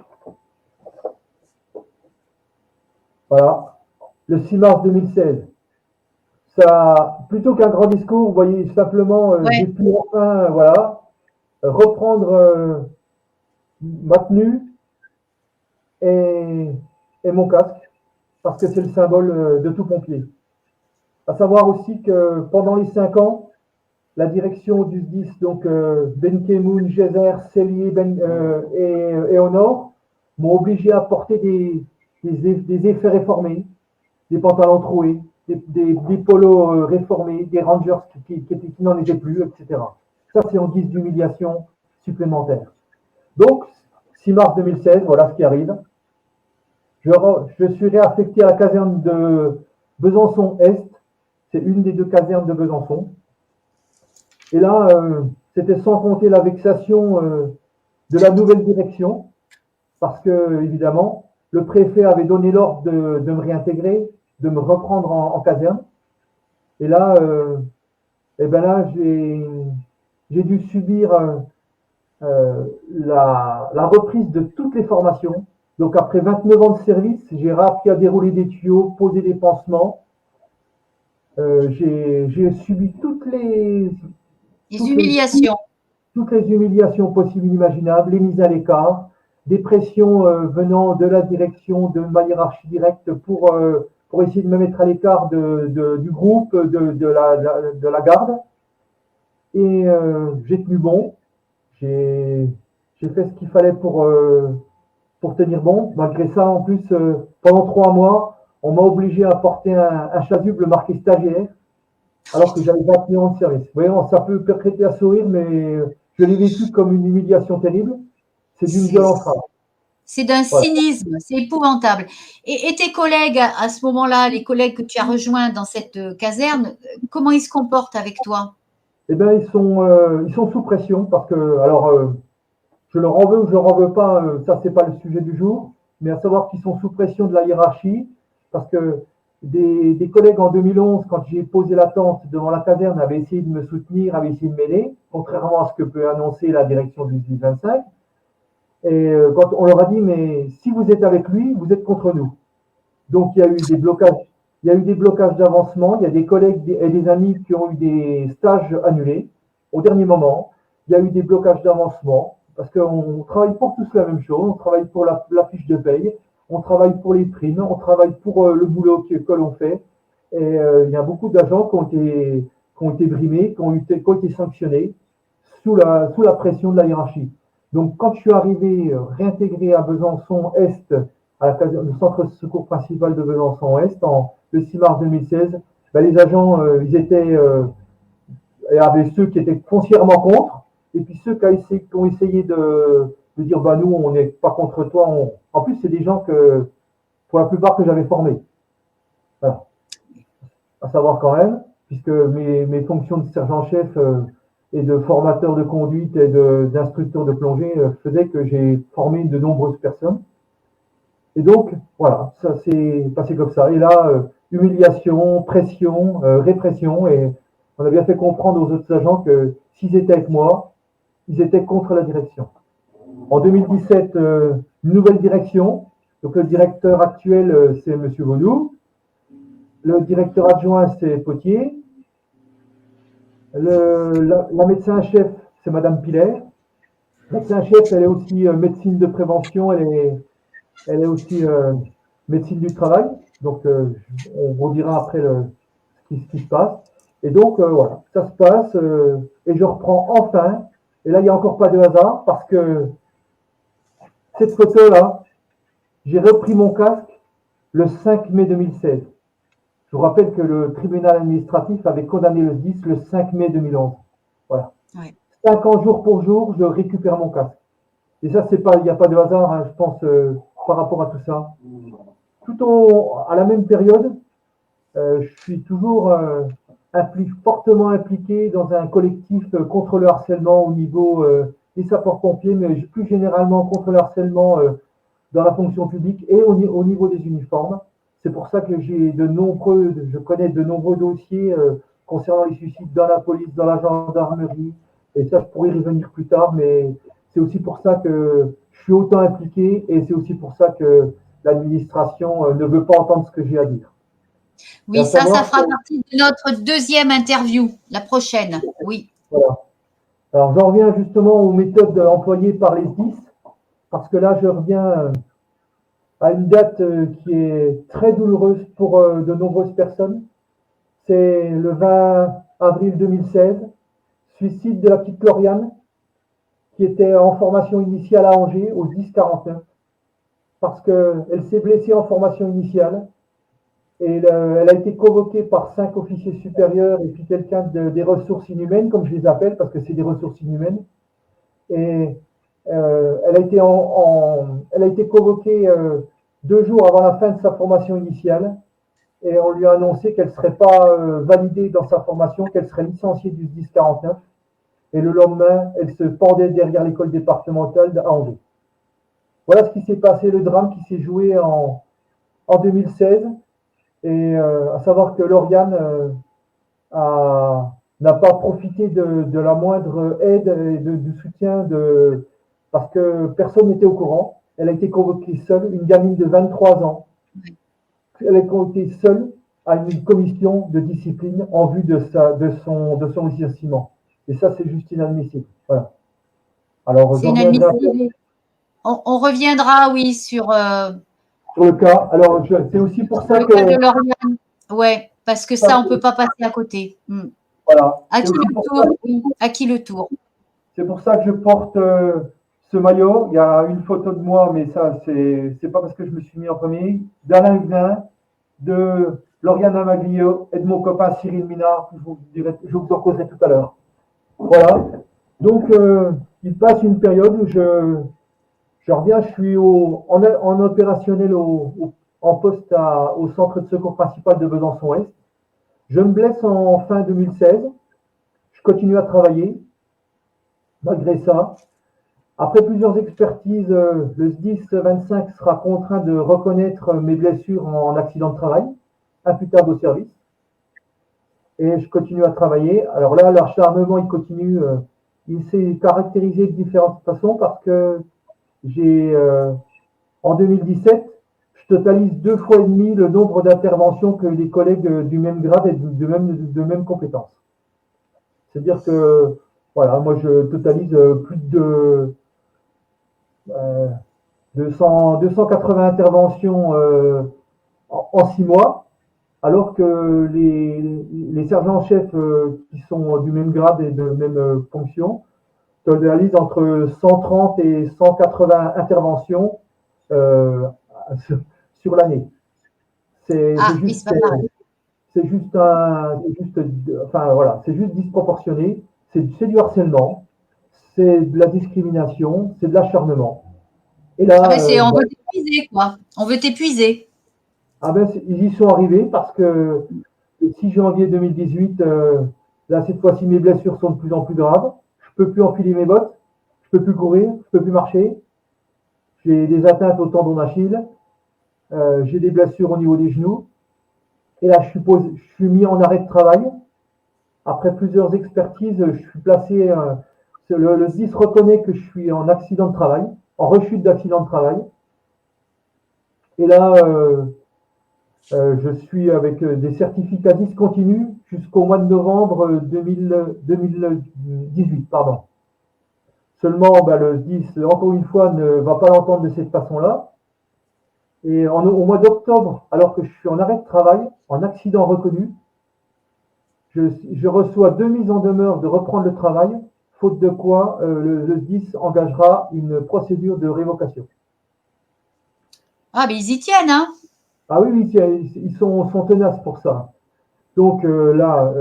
voilà, le 6 mars 2016. Ça, plutôt qu'un grand discours, vous voyez, simplement, j'ai Ouais. pu enfin, voilà, reprendre ma tenue et, et mon casque, parce que c'est le symbole de tout pompier. À savoir aussi que pendant les 5 ans, la direction du SDIS, donc Benkemoun, Gézer, Cellier et Honor, m'ont obligé à porter des effets réformés, des pantalons troués, des polos réformés, des Rangers qui n'en étaient plus, etc. Ça, c'est en guise d'humiliation supplémentaire. Donc, 6 mars 2016, voilà ce qui arrive. Je suis réaffecté à la caserne de Besançon-Est. C'est une des deux casernes de Besançon. Et là, c'était sans compter la vexation de la nouvelle direction, parce que, évidemment, le préfet avait donné l'ordre de me réintégrer, de me reprendre en caserne. Et là, et ben là j'ai dû subir la reprise de toutes les formations. Donc, après 29 ans de service, j'ai appris à dérouler des tuyaux, poser des pansements. J'ai subi Les toutes les, humiliations. toutes les humiliations possibles et imaginables, les mises à l'écart, des pressions venant de la direction, de ma hiérarchie directe pour essayer de me mettre à l'écart du groupe, de la garde. Et j'ai tenu bon. J'ai fait ce qu'il fallait pour tenir bon. Malgré ça, en plus, pendant 3 mois, on m'a obligé à porter un chasuble marqué stagiaire, alors que j'avais 21 ans de service. Vous voyez, ça peut prêter à sourire, mais je l'ai vécu comme une humiliation terrible. C'est d'une C'est violence rare. c'est d'un Voilà. cynisme, c'est épouvantable. Et tes collègues, à ce moment-là, les collègues que tu as rejoints dans cette caserne, comment ils se comportent avec toi? Eh bien, ils sont sous pression parce que, alors, je leur en veux ou je leur en veux pas, ça, c'est pas le sujet du jour, mais à savoir qu'ils sont sous pression de la hiérarchie parce que des collègues en 2011, quand j'ai posé la tente devant la caserne, avaient essayé de me soutenir, avaient essayé de m'aider, contrairement à ce que peut annoncer la direction du 10-25. Et quand on leur a dit, mais si vous êtes avec lui, vous êtes contre nous. Donc il y a eu des blocages, il y a eu des blocages d'avancement, il y a des collègues et des amis qui ont eu des stages annulés au dernier moment. Il y a eu des blocages d'avancement parce qu'on travaille pour tous la même chose, on travaille pour la fiche de paye, on travaille pour les primes, on travaille pour le boulot que l'on fait. Et il y a beaucoup d'agents qui ont été brimés, qui ont été sanctionnés sous la pression de la hiérarchie. Donc, quand je suis arrivé réintégré à Besançon-Est, le centre de secours principal de Besançon-Est, le 6 mars 2016, ben, les agents, ils étaient, il y avait ceux qui étaient foncièrement contre, et puis ceux qui ont essayé de dire, bah, nous, on n'est pas contre toi. En plus, c'est des gens pour la plupart, que j'avais formés. Voilà. À savoir quand même, puisque mes fonctions de sergent-chef et de formateur de conduite et d'instructeur de plongée faisaient que j'ai formé de nombreuses personnes. Et donc, voilà, ça s'est passé comme ça. Et là, humiliation, pression, répression, et on a bien fait comprendre aux autres agents que s'ils étaient avec moi, ils étaient contre la direction. En 2017, une nouvelle direction. Donc le directeur actuel, c'est M. Vaudou. Le directeur adjoint, c'est Potier. La médecin-chef, c'est Madame Pilet. Médecin-chef, elle est aussi médecine de prévention, elle est aussi médecine du travail. Donc, on vous dira après ce qui se passe. Et donc, voilà, ça se passe. Et je reprends enfin. Et là, il n'y a encore pas de hasard parce que cette photo-là, j'ai repris mon casque le 5 mai 2016. Je vous rappelle que le tribunal administratif avait condamné le 10 le 5 mai 2011. Voilà. Ouais. 5 ans jour pour jour, je récupère mon casque. Et ça, c'est pas, il n'y a pas de hasard, hein, je pense, par rapport à tout ça. À la même période, je suis toujours fortement impliqué dans un collectif contre le harcèlement au niveau les sapeurs-pompiers, mais plus généralement contre le harcèlement dans la fonction publique et au niveau des uniformes. C'est pour ça que je connais de nombreux dossiers concernant les suicides dans la police, dans la gendarmerie, et ça je pourrais y revenir plus tard, mais c'est aussi pour ça que je suis autant impliqué et c'est aussi pour ça que l'administration ne veut pas entendre ce que j'ai à dire. Oui, ça fera partie de notre deuxième interview, la prochaine. Oui. Voilà. Alors, j'en reviens justement aux méthodes employées par les SDIS, parce que là, je reviens à une date qui est très douloureuse pour de nombreuses personnes. C'est le 20 avril 2016, suicide de la petite Lauriane, qui était en formation initiale à Angers, au 10-49, parce qu'elle s'est blessée en formation initiale. Et elle a été convoquée par 5 officiers supérieurs et puis quelqu'un des ressources inhumaines, comme je les appelle, parce que c'est des ressources inhumaines. Et elle a été convoquée 2 jours avant la fin de sa formation initiale. Et on lui a annoncé qu'elle ne serait pas validée dans sa formation, qu'elle serait licenciée du 10-49. Et le lendemain, elle se pendait derrière l'école départementale à Angers. Voilà ce qui s'est passé, le drame qui s'est joué en 2016. Et à savoir que Lauriane n'a pas profité de la moindre aide et du soutien parce que personne n'était au courant. Elle a été convoquée seule, une gamine de 23 ans. Elle a été convoquée seule à une commission de discipline en vue de son licenciement. Et ça, c'est juste inadmissible. Voilà. Alors, c'est inadmissible. On reviendra, oui, sur le cas. Alors, c'est aussi pour ça le que. cas de Lauriane. Ouais, parce que ça, on ne peut pas passer à côté. Voilà. À qui le tour? Oui, à qui le tour? C'est pour ça que je porte ce maillot. Il y a une photo de moi, mais ça, c'est pas parce que je me suis mis en premier. d'Alain Huguenin, de Lauriane Amaglio et de mon copain Cyril Minard, que je vous en causerai tout à l'heure. Voilà. Donc, il passe une période où je reviens, je suis en opérationnel en poste au centre de secours principal de Besançon-Est. Je me blesse en fin 2016. Je continue à travailler. Malgré ça, après plusieurs expertises, le SDIS 25 sera contraint de reconnaître mes blessures en accident de travail, imputables au service. Et je continue à travailler. Alors là, l'acharnement, il continue. Il s'est caractérisé de différentes façons parce que en 2017, je totalise 2 fois et demi le nombre d'interventions que les collègues du même grade et de même compétences. C'est-à-dire que, voilà, moi je totalise plus de 280 interventions en 6 mois, alors que les sergents-chefs qui sont du même grade et de même fonction totalisent entre 130 et 180 interventions sur l'année. C'est juste disproportionné. C'est du harcèlement, c'est de la discrimination, c'est de l'acharnement. Et là, on veut t'épuiser, quoi. On veut t'épuiser. Ah ben, ils y sont arrivés parce que le 6 janvier 2018, là, cette fois-ci, mes blessures sont de plus en plus graves. Je ne peux plus enfiler mes bottes, je ne peux plus courir, je ne peux plus marcher. J'ai des atteintes au tendon d'Achille, j'ai des blessures au niveau des genoux. Et là, je suis mis en arrêt de travail. Après plusieurs expertises, je suis placé. Le SDIS reconnaît que je suis en accident de travail, en rechute d'accident de travail. Et là, je suis avec des certificats discontinus jusqu'au mois de novembre 2018. Pardon. Seulement, le SDIS, encore une fois, ne va pas l'entendre de cette façon-là. Et au mois d'octobre, alors que je suis en arrêt de travail, en accident reconnu, je reçois 2 mises en demeure de reprendre le travail, faute de quoi le SDIS engagera une procédure de révocation. Ah, mais ils y tiennent, hein? Ah oui, ils sont tenaces pour ça. Donc là,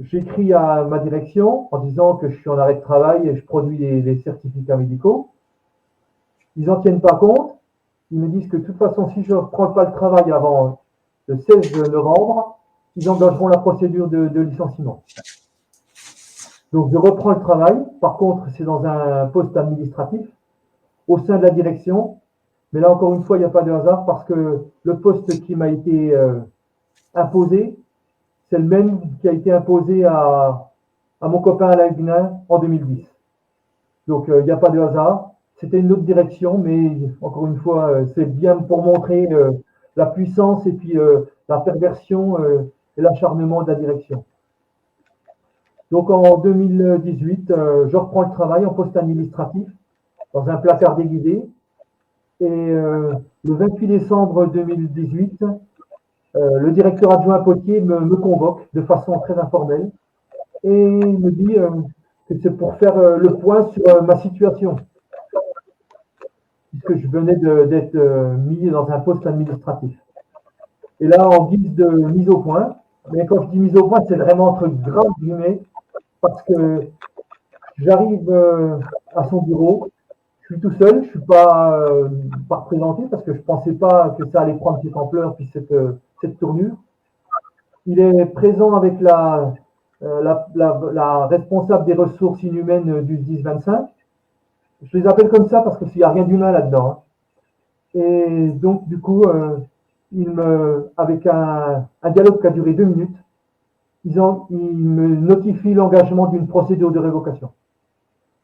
j'écris à ma direction en disant que je suis en arrêt de travail et je produis les certificats médicaux. Ils n'en tiennent pas compte. Ils me disent que de toute façon, si je ne reprends pas le travail avant le 16 novembre, ils engageront la procédure de licenciement. Donc, je reprends le travail. Par contre, c'est dans un poste administratif au sein de la direction. Mais là, encore une fois, il n'y a pas de hasard parce que le poste qui m'a été imposé, c'est le même qui a été imposé à mon copain Alain Guenin en 2010. Donc, il n'y a pas de hasard. C'était une autre direction, mais encore une fois, c'est bien pour montrer la puissance et puis la perversion et l'acharnement de la direction. Donc, en 2018, je reprends le travail en poste administratif dans un placard déguisé. Et le 28 décembre 2018, le directeur adjoint Potier me convoque de façon très informelle et me dit que c'est pour faire le point sur ma situation, puisque je venais d'être mis dans un poste administratif. Et là, en guise de mise au point, mais quand je dis mise au point, c'est vraiment entre grands guillemets, parce que j'arrive à son bureau, je suis tout seul, je ne suis pas représenté parce que je ne pensais pas que ça allait prendre cette ampleur puis cette tournure. Il est présent avec la responsable des ressources inhumaines du 10-25. Je les appelle comme ça parce qu'il n'y a rien d'humain là-dedans. Hein. Et donc, du coup, avec un dialogue qui a duré 2 minutes, il me notifie l'engagement d'une procédure de révocation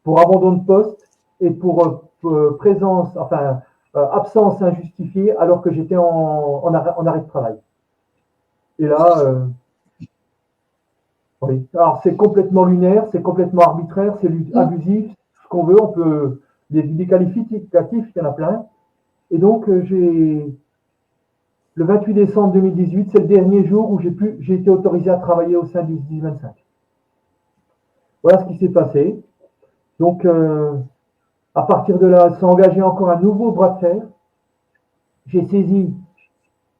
pour abandon de poste et pour absence injustifiée alors que j'étais en arrêt de travail. Et là, oui. Alors c'est complètement lunaire, c'est complètement arbitraire, c'est abusif, ce qu'on veut, on peut des qualificatifs, il y en a plein. Et donc le 28 décembre 2018, c'est le dernier jour où j'ai été autorisé à travailler au sein du 10-25. Voilà ce qui s'est passé. Donc à partir de là, s'est engagé encore un nouveau bras de fer. J'ai saisi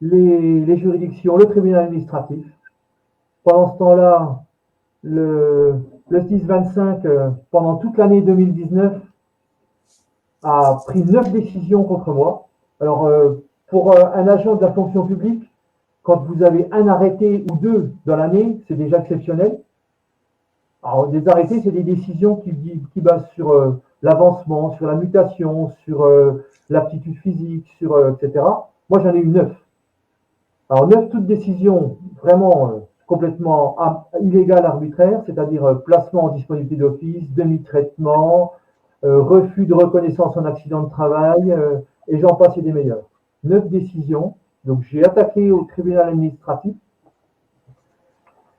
les juridictions, le tribunal administratif. Pendant ce temps-là, le 10-25, pendant toute l'année 2019, a pris 9 décisions contre moi. Alors, pour un agent de la fonction publique, quand vous avez un arrêté ou 2 dans l'année, c'est déjà exceptionnel. Alors, des arrêtés, c'est des décisions qui basent sur l'avancement, sur la mutation, sur l'aptitude physique, etc. Moi, j'en ai eu 9. Alors, 9 toutes décisions vraiment complètement illégales, arbitraires, c'est-à-dire placement en disponibilité d'office, demi-traitement, refus de reconnaissance en accident de travail, et j'en passe et des meilleurs. 9 décisions. Donc, j'ai attaqué au tribunal administratif.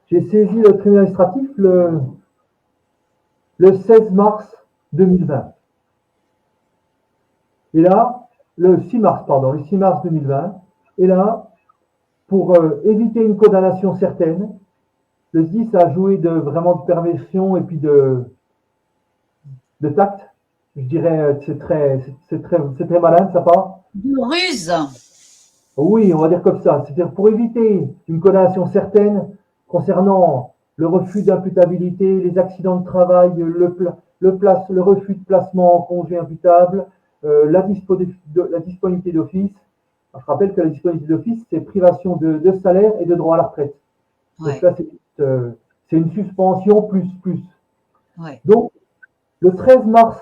J'ai saisi le tribunal administratif le 16 mars 2020. Et là, le 6 mars 2020. Et là, pour éviter une condamnation certaine, le 10 a joué vraiment de perversion et puis de tact. Je dirais c'est très malin de sa part. De ruse. Oui, on va dire comme ça. C'est-à-dire pour éviter une condamnation certaine concernant le refus d'imputabilité, les accidents de travail, le refus de placement en congé imputable, la disponibilité d'office. Je rappelle que la disponibilité d'office, c'est privation de salaire et de droit à la retraite. Ouais. Donc là, c'est une suspension plus. Ouais. Donc, le 13 mars,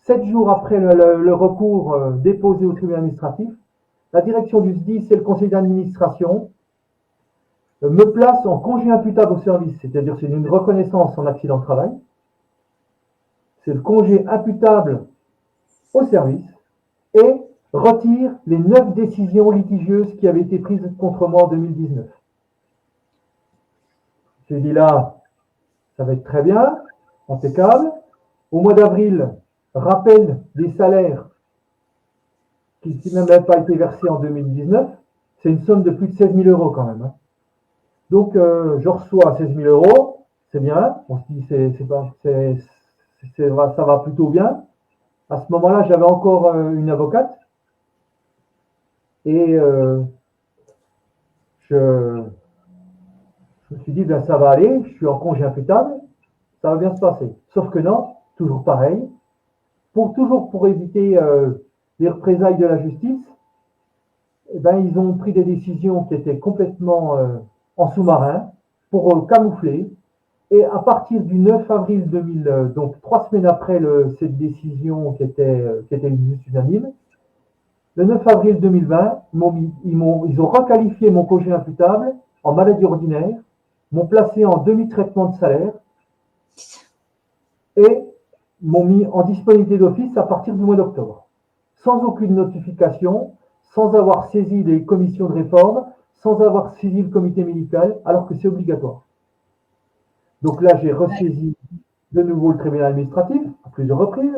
7 jours après le recours déposé au tribunal administratif, la direction du SDIS et le conseil d'administration me placent en congé imputable au service, c'est-à-dire c'est une reconnaissance en accident de travail. C'est le congé imputable au service et retire les 9 décisions litigieuses qui avaient été prises contre moi en 2019. J'ai dit là, ça va être très bien, impeccable. Au mois d'avril, rappel des salaires qui n'avaient pas été versés en 2019. C'est une somme de plus de 16 000 euros quand même. Hein. Donc, je reçois 16 000 euros, c'est bien. On se dit, ça va plutôt bien. À ce moment-là, j'avais encore une avocate. Et je me suis dit, ben, ça va aller, je suis en congé imputable, ça va bien se passer. Sauf que non, toujours pareil. Toujours pour éviter les représailles de la justice, eh ben, ils ont pris des décisions qui étaient complètement en sous-marin pour camoufler Et à partir du 9 avril 2000, donc 3 semaines après cette décision qui était juste unanime, le 9 avril 2020, ils ont requalifié mon congé imputable en maladie ordinaire, m'ont placé en demi-traitement de salaire et m'ont mis en disponibilité d'office à partir du mois d'octobre, sans aucune notification, sans avoir saisi les commissions de réforme, sans avoir saisi le comité médical, alors que c'est obligatoire. Donc là, j'ai ressaisi de nouveau le tribunal administratif à plusieurs reprises.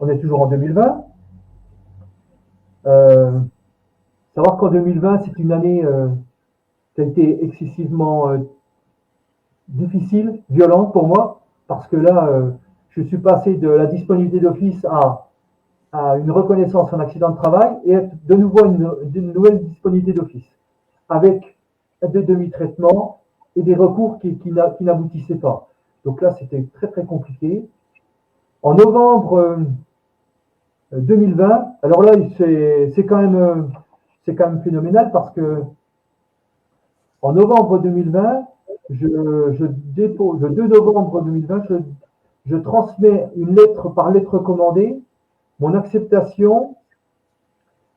On est toujours en 2020. Savoir qu'en 2020, c'est une année qui a été excessivement difficile, violente pour moi, parce que là, je suis passé de la disponibilité d'office à une reconnaissance en accident de travail et de nouveau une nouvelle disponibilité d'office, avec des demi-traitements et des recours qui n'aboutissaient pas. Donc là, c'était très très compliqué. En novembre 2020, alors là, c'est quand même phénoménal parce que en novembre 2020, je dépose, le 2 novembre 2020, je transmets une lettre par lettre commandée, mon acceptation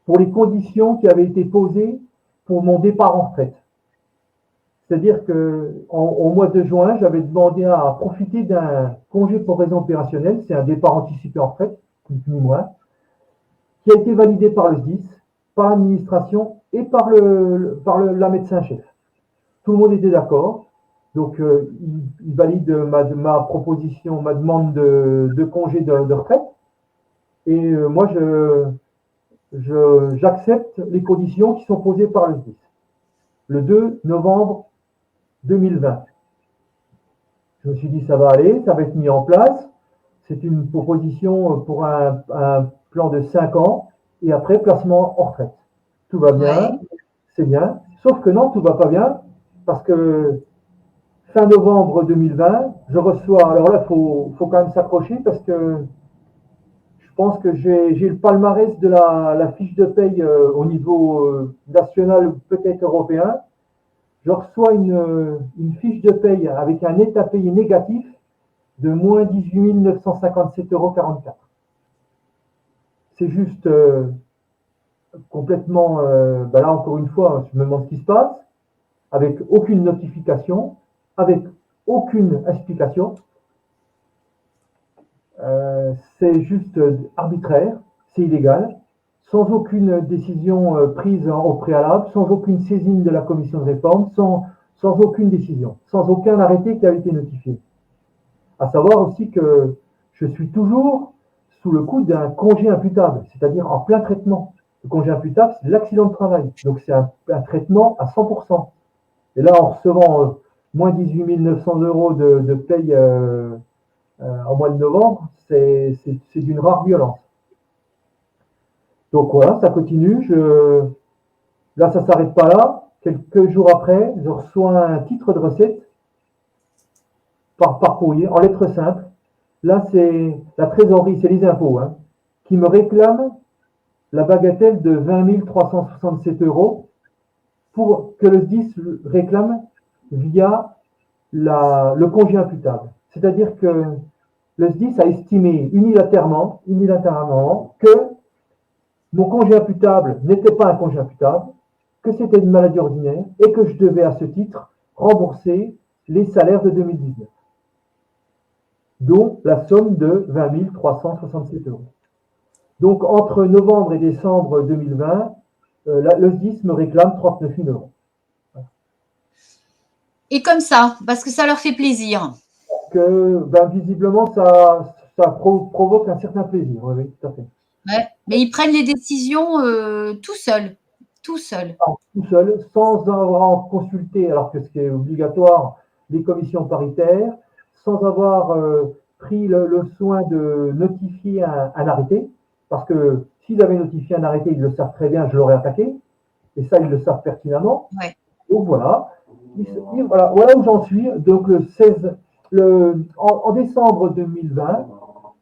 pour les conditions qui avaient été posées pour mon départ en retraite. C'est-à-dire qu'au mois de juin, j'avais demandé à profiter d'un congé pour raison opérationnelle, c'est un départ anticipé en retraite, ni plus ni moins, qui a été validé par le SDIS, par l'administration et par la médecin-chef. Tout le monde était d'accord. Donc, il valide ma proposition, ma demande de congé de retraite. Et moi, j'accepte les conditions qui sont posées par le SDIS. Le 2 novembre 2020. Je me suis dit, ça va aller, ça va être mis en place. C'est une proposition pour un plan de 5 ans. Et après, placement en retraite. Tout va bien, c'est bien. Sauf que non, tout va pas bien. Parce que fin novembre 2020, je reçois, alors là, faut quand même s'accrocher parce que je pense que j'ai le palmarès de la fiche de paye au niveau national, peut-être européen. Je reçois une fiche de paye avec un net à payer négatif de moins 18 957,44 €. C'est juste complètement, là encore une fois, je me demande ce qui se passe, avec aucune notification, avec aucune explication. C'est juste arbitraire, c'est illégal, sans aucune décision prise au préalable, sans aucune saisine de la commission de réforme, sans aucune décision, sans aucun arrêté qui a été notifié. À savoir aussi que je suis toujours sous le coup d'un congé imputable, c'est-à-dire en plein traitement. Le congé imputable, c'est l'accident de travail, donc c'est un traitement à 100%. Et là, en recevant moins 18 900 € de paye en mois de novembre, c'est d'une rare violence. Donc voilà, ça continue. Là, ça ne s'arrête pas là. Quelques jours après, je reçois un titre de recette par courrier, en lettres simples. Là, c'est la trésorerie, c'est les impôts, qui me réclament la bagatelle de 20 367 € pour que le SDIS réclame via le congé imputable. C'est-à-dire que le SDIS a estimé unilatéralement que mon congé imputable n'était pas un congé imputable, que c'était une maladie ordinaire et que je devais à ce titre rembourser les salaires de 2019, dont la somme de 20 367 €. Donc entre novembre et décembre 2020, le SDIS me réclame 39 000 €. Et comme ça, parce que ça leur fait plaisir. Que visiblement, ça provoque un certain plaisir, oui, tout à fait. Ouais. Mais ils prennent les décisions tout seuls. Tout seul. Tout seul, sans avoir consulté, alors que ce qui est obligatoire, les commissions paritaires, sans avoir pris le soin de notifier un arrêté, parce que s'ils avaient notifié un arrêté, ils le savent très bien, je l'aurais attaqué, et ça, ils le savent pertinemment. Ouais. Donc voilà, voilà où j'en suis. Donc en décembre 2020,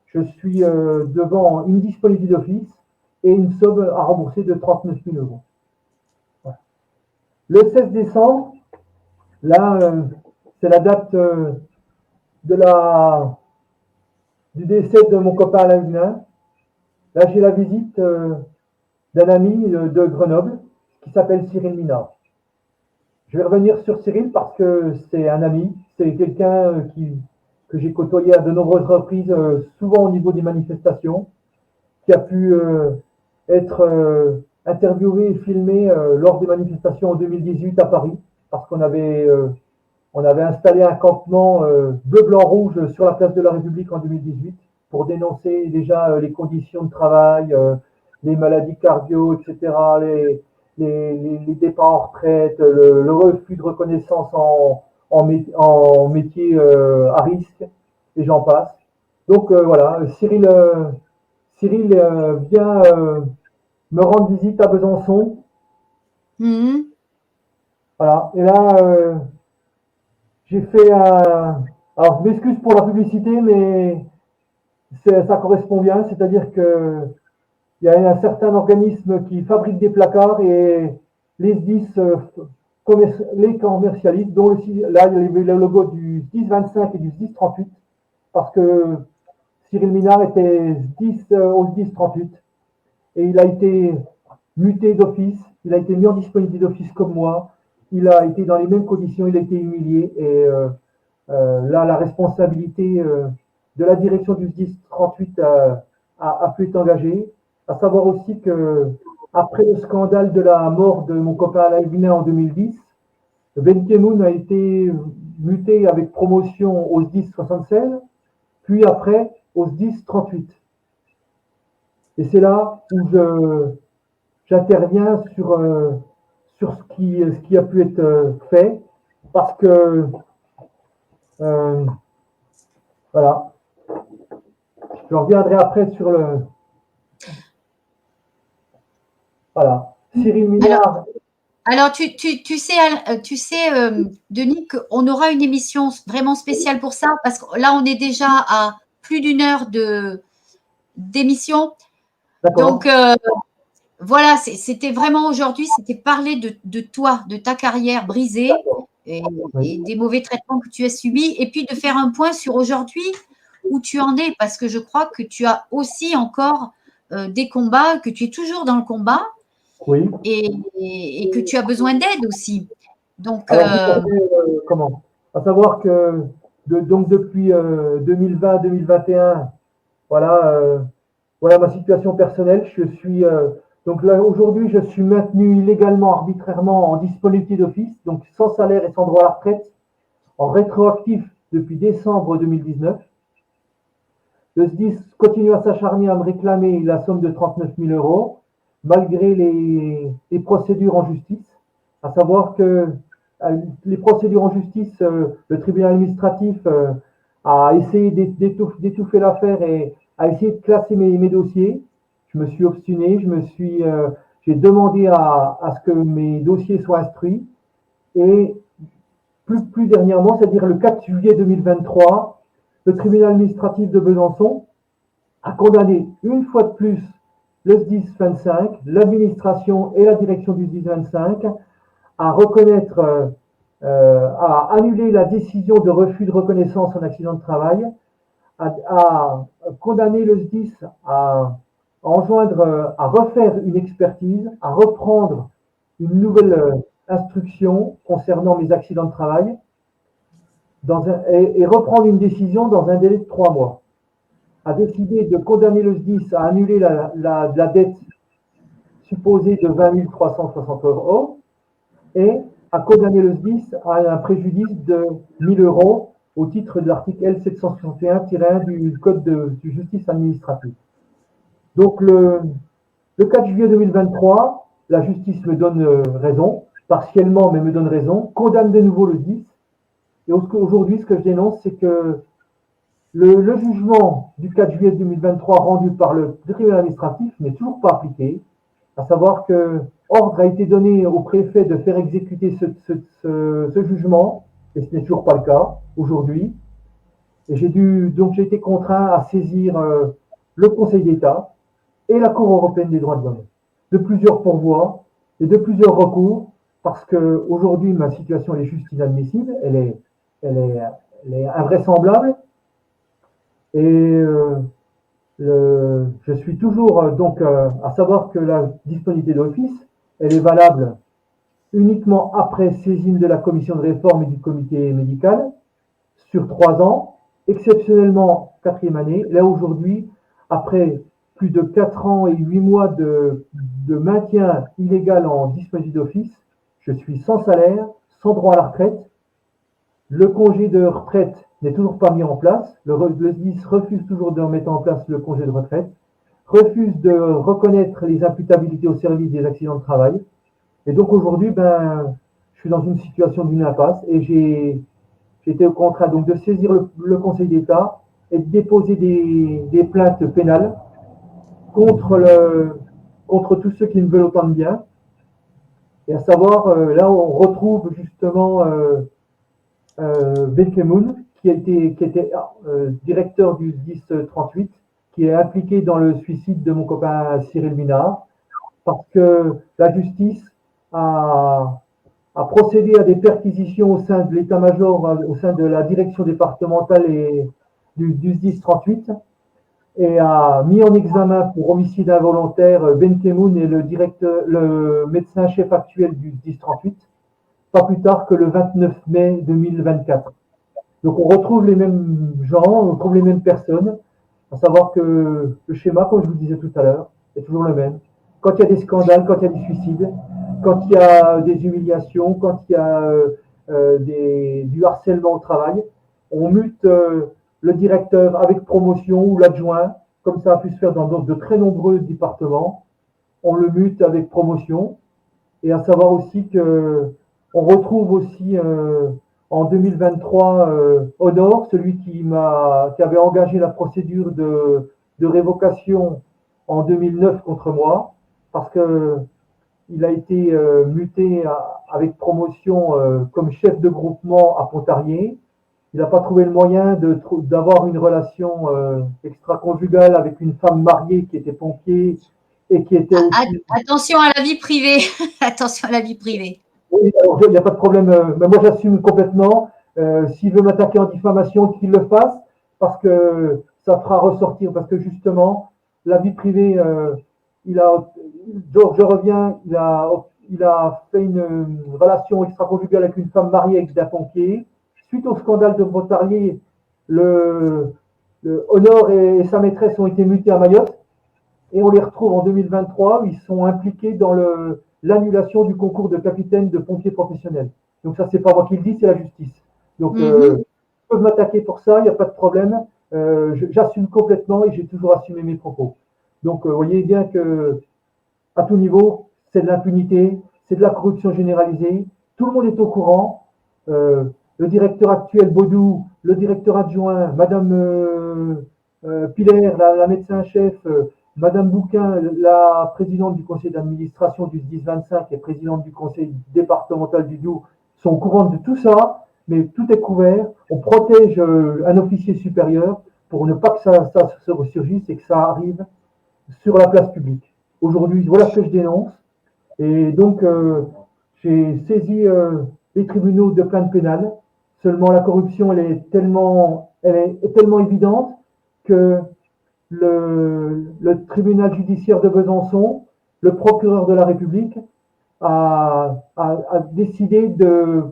je suis devant une disponibilité d'office et une somme à rembourser de 39 000 €. Voilà. Le 16 décembre, là, c'est la date de du décès de mon copain Alain Huguenin. Là, j'ai la visite d'un ami de Grenoble qui s'appelle Cyril Minard. Je vais revenir sur Cyril parce que c'est un ami, c'est quelqu'un que j'ai côtoyé à de nombreuses reprises, souvent au niveau des manifestations, qui a pu être interviewé et filmé lors des manifestations en 2018 à Paris, parce on avait installé un campement bleu, blanc, rouge sur la place de la République en 2018 pour dénoncer déjà les conditions de travail, les maladies cardio, etc., les départs en retraite, le refus de reconnaissance en métier à risque, et j'en passe. Donc voilà, Cyril vient me rendre visite à Besançon. Mhm. Voilà, et là, j'ai fait un. Alors, je m'excuse pour la publicité, mais ça correspond bien. C'est-à-dire que il y a un certain organisme qui fabrique des placards et les SDIS les commercialisent, dont là, il y avait le logo du SDIS 25 et du SDIS 38, parce que Cyril Minard était SDIS au SDIS 38 et il a été muté d'office, il a été mis en disponibilité d'office comme moi, il a été dans les mêmes conditions, il a été humilié et là, la responsabilité de la direction du 1038 a pu être engagée. À savoir aussi que après le scandale de la mort de mon copain Alain Huguenin en 2010, Ben Kemoun a été muté avec promotion au SDIS 76, puis après au SDIS 38. Et c'est là où j'interviens sur ce qui a pu être fait, parce que euh, voilà, je reviendrai après sur le. Voilà. Cyril Alors, Minard. alors tu sais, Denis, qu'on aura une émission vraiment spéciale pour ça, parce que là, on est déjà à plus d'une heure d'émission. Donc, D'accord. voilà, c'était vraiment aujourd'hui, c'était parler de toi, de ta carrière brisée D'accord. et, Oui. et des mauvais traitements que tu as subis, et puis de faire un point sur aujourd'hui où tu en es, parce que je crois que tu as aussi encore des combats, que tu es toujours dans le combat Oui. et que tu as besoin d'aide aussi. Donc, Alors, vous savez comment? À savoir que donc depuis 2020-2021, voilà, voilà ma situation personnelle. Je suis donc là aujourd'hui, je suis maintenu illégalement, arbitrairement en disponibilité d'office, donc sans salaire et sans droit à la retraite, en rétroactif depuis décembre 2019. Le SDIS continue à s'acharner à me réclamer la somme de 39 000 euros, malgré les procédures en justice. À savoir que les procédures en justice, le tribunal administratif a essayé d'étouffer l'affaire et a essayé de classer mes dossiers. Je me suis obstiné, j'ai demandé à ce que mes dossiers soient instruits. Et plus dernièrement, c'est-à-dire le 4 juillet 2023, le tribunal administratif de Besançon a condamné une fois de plus le SDIS 25, l'administration et la direction du SDIS 25 à reconnaître, à annuler la décision de refus de reconnaissance en accident de travail, à condamner le SDIS à enjoindre, à refaire une expertise, à reprendre une nouvelle instruction concernant mes accidents de travail et reprendre une décision dans un délai de 3 mois. A décidé de condamner le SDIS à annuler la dette supposée de 20 360 euros et à condamner le SDIS à un préjudice de 1 000 euros au titre de l'article L761-1 du Code de justice administrative. Donc le 4 juillet 2023, la justice me donne raison, partiellement, mais me donne raison, condamne de nouveau le SDIS. Et aujourd'hui, ce que je dénonce, c'est que le jugement du 4 juillet 2023 rendu par le tribunal administratif n'est toujours pas appliqué, à savoir que ordre a été donné au préfet de faire exécuter ce jugement, et ce n'est toujours pas le cas aujourd'hui. Et j'ai été contraint à saisir le Conseil d'État et la Cour européenne des droits de l'homme de plusieurs pourvois et de plusieurs recours, parce que aujourd'hui ma situation est juste inadmissible, elle est elle est invraisemblable. Et je suis toujours donc à savoir que la disponibilité d'office, elle est valable uniquement après saisine de la commission de réforme et du comité médical sur 3 ans, exceptionnellement quatrième année. Là aujourd'hui, après plus de 4 ans et 8 mois de maintien illégal en disponibilité d'office, je suis sans salaire, sans droit à la retraite. Le congé de retraite n'est toujours pas mis en place. Le SDIS refuse toujours de mettre en place le congé de retraite, refuse de reconnaître les imputabilités au service des accidents de travail. Et donc aujourd'hui, je suis dans une situation d'une impasse et j'ai été contraint donc de saisir le Conseil d'État et de déposer des plaintes pénales contre tous ceux qui me veulent autant de bien. Et à savoir, là, on retrouve justement Benkemoun, qui était directeur du SDIS 38, qui est impliqué dans le suicide de mon copain Cyril Minard, parce que la justice a procédé à des perquisitions au sein de l'état-major, au sein de la direction départementale et du SDIS 38, et a mis en examen pour homicide involontaire Benkemoun et le médecin-chef actuel du SDIS 38, pas plus tard que le 29 mai 2024. Donc on retrouve les mêmes gens, on retrouve les mêmes personnes, à savoir que le schéma, comme je vous disais tout à l'heure, est toujours le même. Quand il y a des scandales, quand il y a des suicides, quand il y a des humiliations, quand il y a du harcèlement au travail, on mute le directeur avec promotion ou l'adjoint, comme ça a pu se faire dans de très nombreux départements. On le mute avec promotion. Et à savoir aussi que on retrouve aussi en 2023 Honor, celui qui avait engagé la procédure de révocation en 2009 contre moi, parce que il a été muté avec promotion comme chef de groupement à Pontarlier. Il n'a pas trouvé le moyen d'avoir une relation extra-conjugale avec une femme mariée qui était pompier et qui était aussi... Attention à la vie privée. Attention à la vie privée. Oui, alors, il n'y a pas de problème. Mais moi, j'assume complètement. S'il veut m'attaquer en diffamation, qu'il le fasse, parce que ça fera ressortir. Parce que justement, la vie privée, je reviens, il a fait une relation extra-conjugale avec une femme mariée avec d'un pompier. Suite au scandale de Pontarlier, le Honor et sa maîtresse ont été mutés à Mayotte. Et on les retrouve en 2023, ils sont impliqués dans l'annulation du concours de capitaine de pompiers professionnels. Donc ça, c'est pas moi qui le dis, c'est la justice. Donc ils peuvent m'attaquer pour ça, il n'y a pas de problème. J'assume complètement et j'ai toujours assumé mes propos. Donc vous voyez bien que à tout niveau, c'est de l'impunité, c'est de la corruption généralisée. Tout le monde est au courant. Le directeur actuel, Baudou, le directeur adjoint, Madame Pilaire, la médecin-chef, Madame Bouquin, la présidente du conseil d'administration du SDIS 25 et présidente du conseil départemental du Doubs, sont au courant de tout ça, mais tout est couvert. On protège un officier supérieur pour ne pas que ça se ressurgisse et que ça arrive sur la place publique. Aujourd'hui, voilà ce que je dénonce. Et donc, j'ai saisi les tribunaux de plainte pénale. Seulement, la corruption, elle est tellement évidente que le tribunal judiciaire de Besançon, le procureur de la République, a décidé de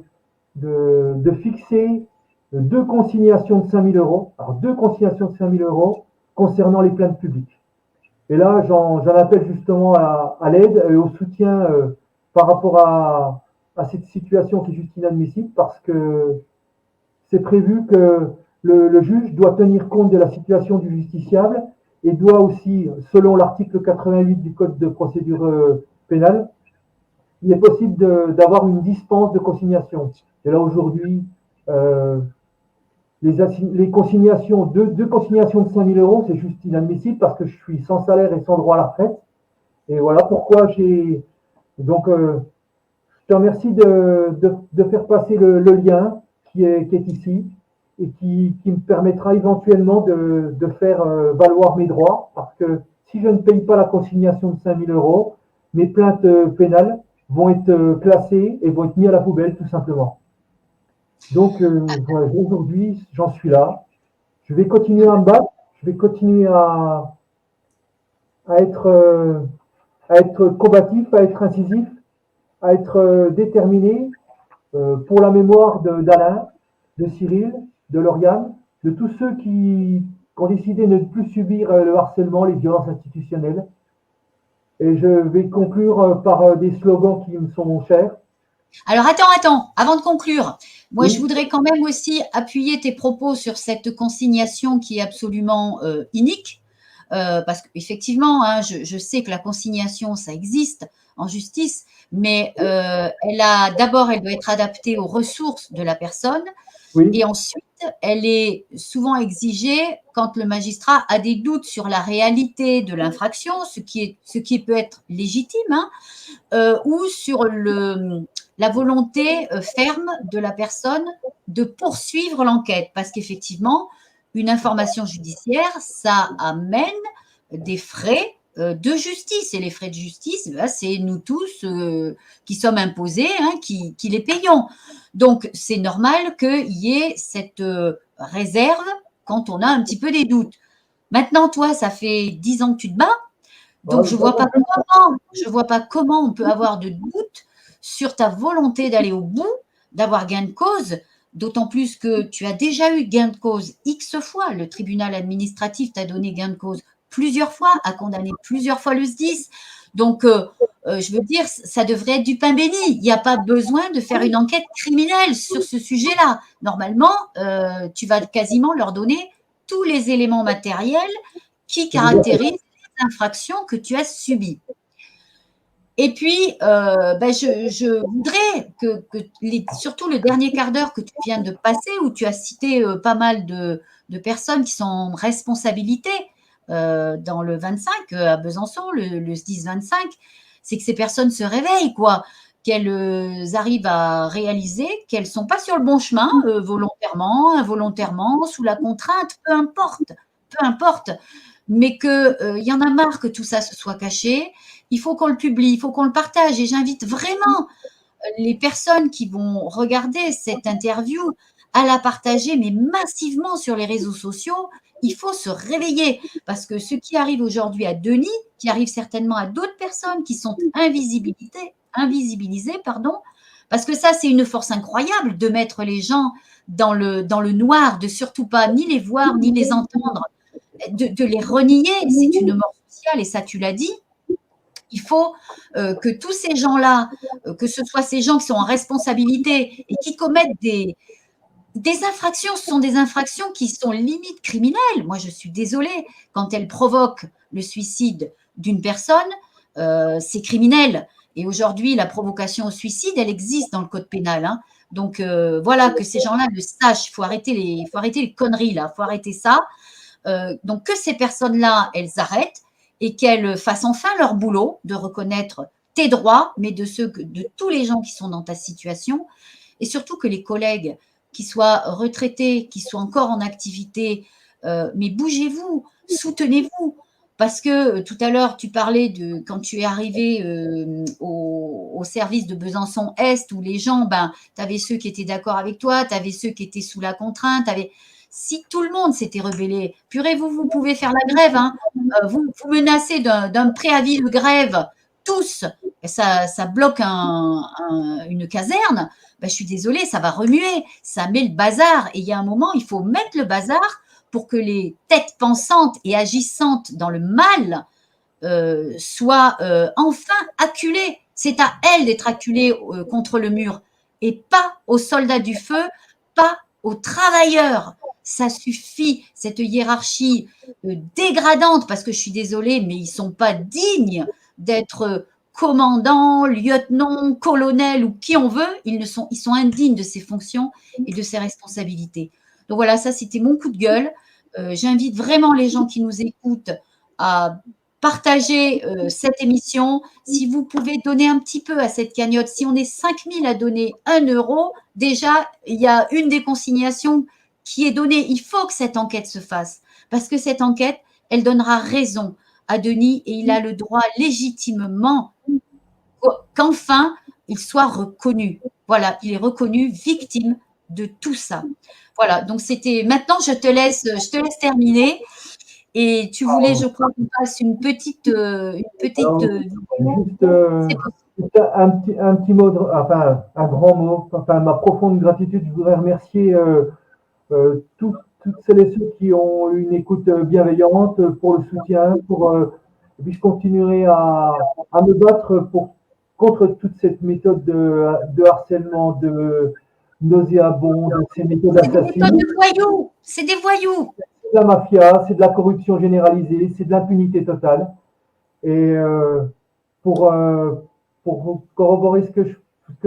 fixer 2 consignations de 5 000 euros, alors 2 consignations de 5 000 euros concernant les plaintes publiques. Et là, j'en appelle justement à l'aide et au soutien par rapport à cette situation qui est juste inadmissible, parce que c'est prévu que le juge doit tenir compte de la situation du justiciable et doit aussi, selon l'article 88 du Code de procédure pénale, il est possible d'avoir une dispense de consignation. Et là, aujourd'hui, les consignations, 2 consignations de 5 000 euros, c'est juste inadmissible parce que je suis sans salaire et sans droit à la retraite. Et voilà pourquoi j'ai... Donc, je te remercie de faire passer le lien qui est ici et qui me permettra éventuellement de faire valoir mes droits, parce que si je ne paye pas la consignation de 5 000 euros, mes plaintes pénales vont être classées et vont être mises à la poubelle tout simplement. Donc, voilà, aujourd'hui, j'en suis là. Je vais continuer à me battre, je vais continuer à être, euh, à être combatif, à être incisif, à être déterminé pour la mémoire d'Alain, de Cyril, de Lauriane, de tous ceux qui ont décidé de ne plus subir le harcèlement, les violences institutionnelles. Et je vais conclure par des slogans qui me sont chers. Alors attends, avant de conclure, moi je Oui, voudrais quand même aussi appuyer tes propos sur cette consignation qui est absolument inique, parce qu'effectivement, hein, je sais que la consignation, ça existe en justice, mais d'abord, elle doit être adaptée aux ressources de la personne, oui, et ensuite, elle est souvent exigée quand le magistrat a des doutes sur la réalité de l'infraction, ce qui peut être légitime, hein, ou sur la volonté ferme de la personne de poursuivre l'enquête. Parce qu'effectivement, une information judiciaire, ça amène des frais de justice. Et les frais de justice, ben, c'est nous tous qui sommes imposés, hein, qui les payons. Donc, c'est normal qu'il y ait cette réserve quand on a un petit peu des doutes. Maintenant, toi, ça fait 10 ans que tu te bats. Donc, je vois pas comment on peut avoir de doute sur ta volonté d'aller au bout, d'avoir gain de cause, d'autant plus que tu as déjà eu gain de cause X fois. Le tribunal administratif t'a donné gain de cause plusieurs fois, a condamné plusieurs fois le SDIS. Donc, je veux dire, ça devrait être du pain béni. Il n'y a pas besoin de faire une enquête criminelle sur ce sujet-là. Normalement, tu vas quasiment leur donner tous les éléments matériels qui c'est déjà fait. caractérisent les infractions que tu as subies. Et puis, ben je voudrais surtout le dernier quart d'heure que tu viens de passer, où tu as cité pas mal de personnes qui sont en responsabilité dans le 25 à Besançon, le SDIS 25, c'est que ces personnes se réveillent, quoi, qu'elles arrivent à réaliser qu'elles ne sont pas sur le bon chemin, volontairement, involontairement, sous la contrainte, peu importe, mais qu'il y en a marre que tout ça se soit caché. Il faut qu'on le publie, il faut qu'on le partage. Et j'invite vraiment les personnes qui vont regarder cette interview à la partager, mais massivement sur les réseaux sociaux. Il faut se réveiller parce que ce qui arrive aujourd'hui à Denis, qui arrive certainement à d'autres personnes qui sont invisibilisées, pardon, parce que ça, c'est une force incroyable de mettre les gens dans le noir, de surtout pas ni les voir, ni les entendre, de les renier. C'est une mort sociale et ça, tu l'as dit. Il faut que tous ces gens-là, que ce soit ces gens qui sont en responsabilité et qui commettent des infractions, ce sont des infractions qui sont limite criminelles. Moi, je suis désolée, quand elles provoquent le suicide d'une personne, c'est criminel. Et aujourd'hui, la provocation au suicide, elle existe dans le code pénal, hein. Donc voilà, que ces gens-là le sachent. Il faut arrêter les conneries, là. Il faut arrêter ça. Donc que ces personnes-là, elles arrêtent et qu'elles fassent enfin leur boulot de reconnaître tes droits, mais de tous les gens qui sont dans ta situation, et surtout que les collègues qui soient retraités, qui soient encore en activité, mais bougez-vous, soutenez-vous. Parce que tout à l'heure, tu parlais de quand tu es arrivé au service de Besançon-Est, où les gens, ben, tu avais ceux qui étaient d'accord avec toi, tu avais ceux qui étaient sous la contrainte, si tout le monde s'était rebellé, purée, vous pouvez faire la grève, hein, vous menacez d'un préavis de grève, tous, ça bloque une caserne, ben, je suis désolée, ça va remuer, ça met le bazar. Et il y a un moment, il faut mettre le bazar pour que les têtes pensantes et agissantes dans le mal soient enfin acculées. C'est à elles d'être acculées contre le mur et pas aux soldats du feu, pas aux travailleurs. Ça suffit, cette hiérarchie dégradante, parce que je suis désolée, mais ils ne sont pas dignes d'être commandant, lieutenant, colonel ou qui on veut. Ils sont indignes de ces fonctions et de ces responsabilités. Donc voilà, ça c'était mon coup de gueule. J'invite vraiment les gens qui nous écoutent à partager cette émission. Si vous pouvez donner un petit peu à cette cagnotte, si on est 5000 à donner 1 euro, déjà, il y a une des consignations qui est donnée. Il faut que cette enquête se fasse parce que cette enquête, elle donnera raison à Denis et il a le droit légitimement qu'enfin, il soit reconnu. Voilà, il est reconnu victime de tout ça. Voilà, donc c'était. Maintenant, je te laisse terminer. Et tu voulais, je crois, qu'on fasse une petite Alors, vidéo. juste juste un petit mot, enfin un grand mot, enfin ma profonde gratitude. Je voudrais remercier toutes celles et ceux qui ont une écoute bienveillante pour le soutien, et puis je continuerai à me battre contre toute cette méthode de harcèlement, de nauséabond, de ces méthodes C'est des méthodes assassines. de voyous. C'est des voyous. C'est de la mafia, c'est de la corruption généralisée, c'est de l'impunité totale. Et pour, euh, pour corroborer ce que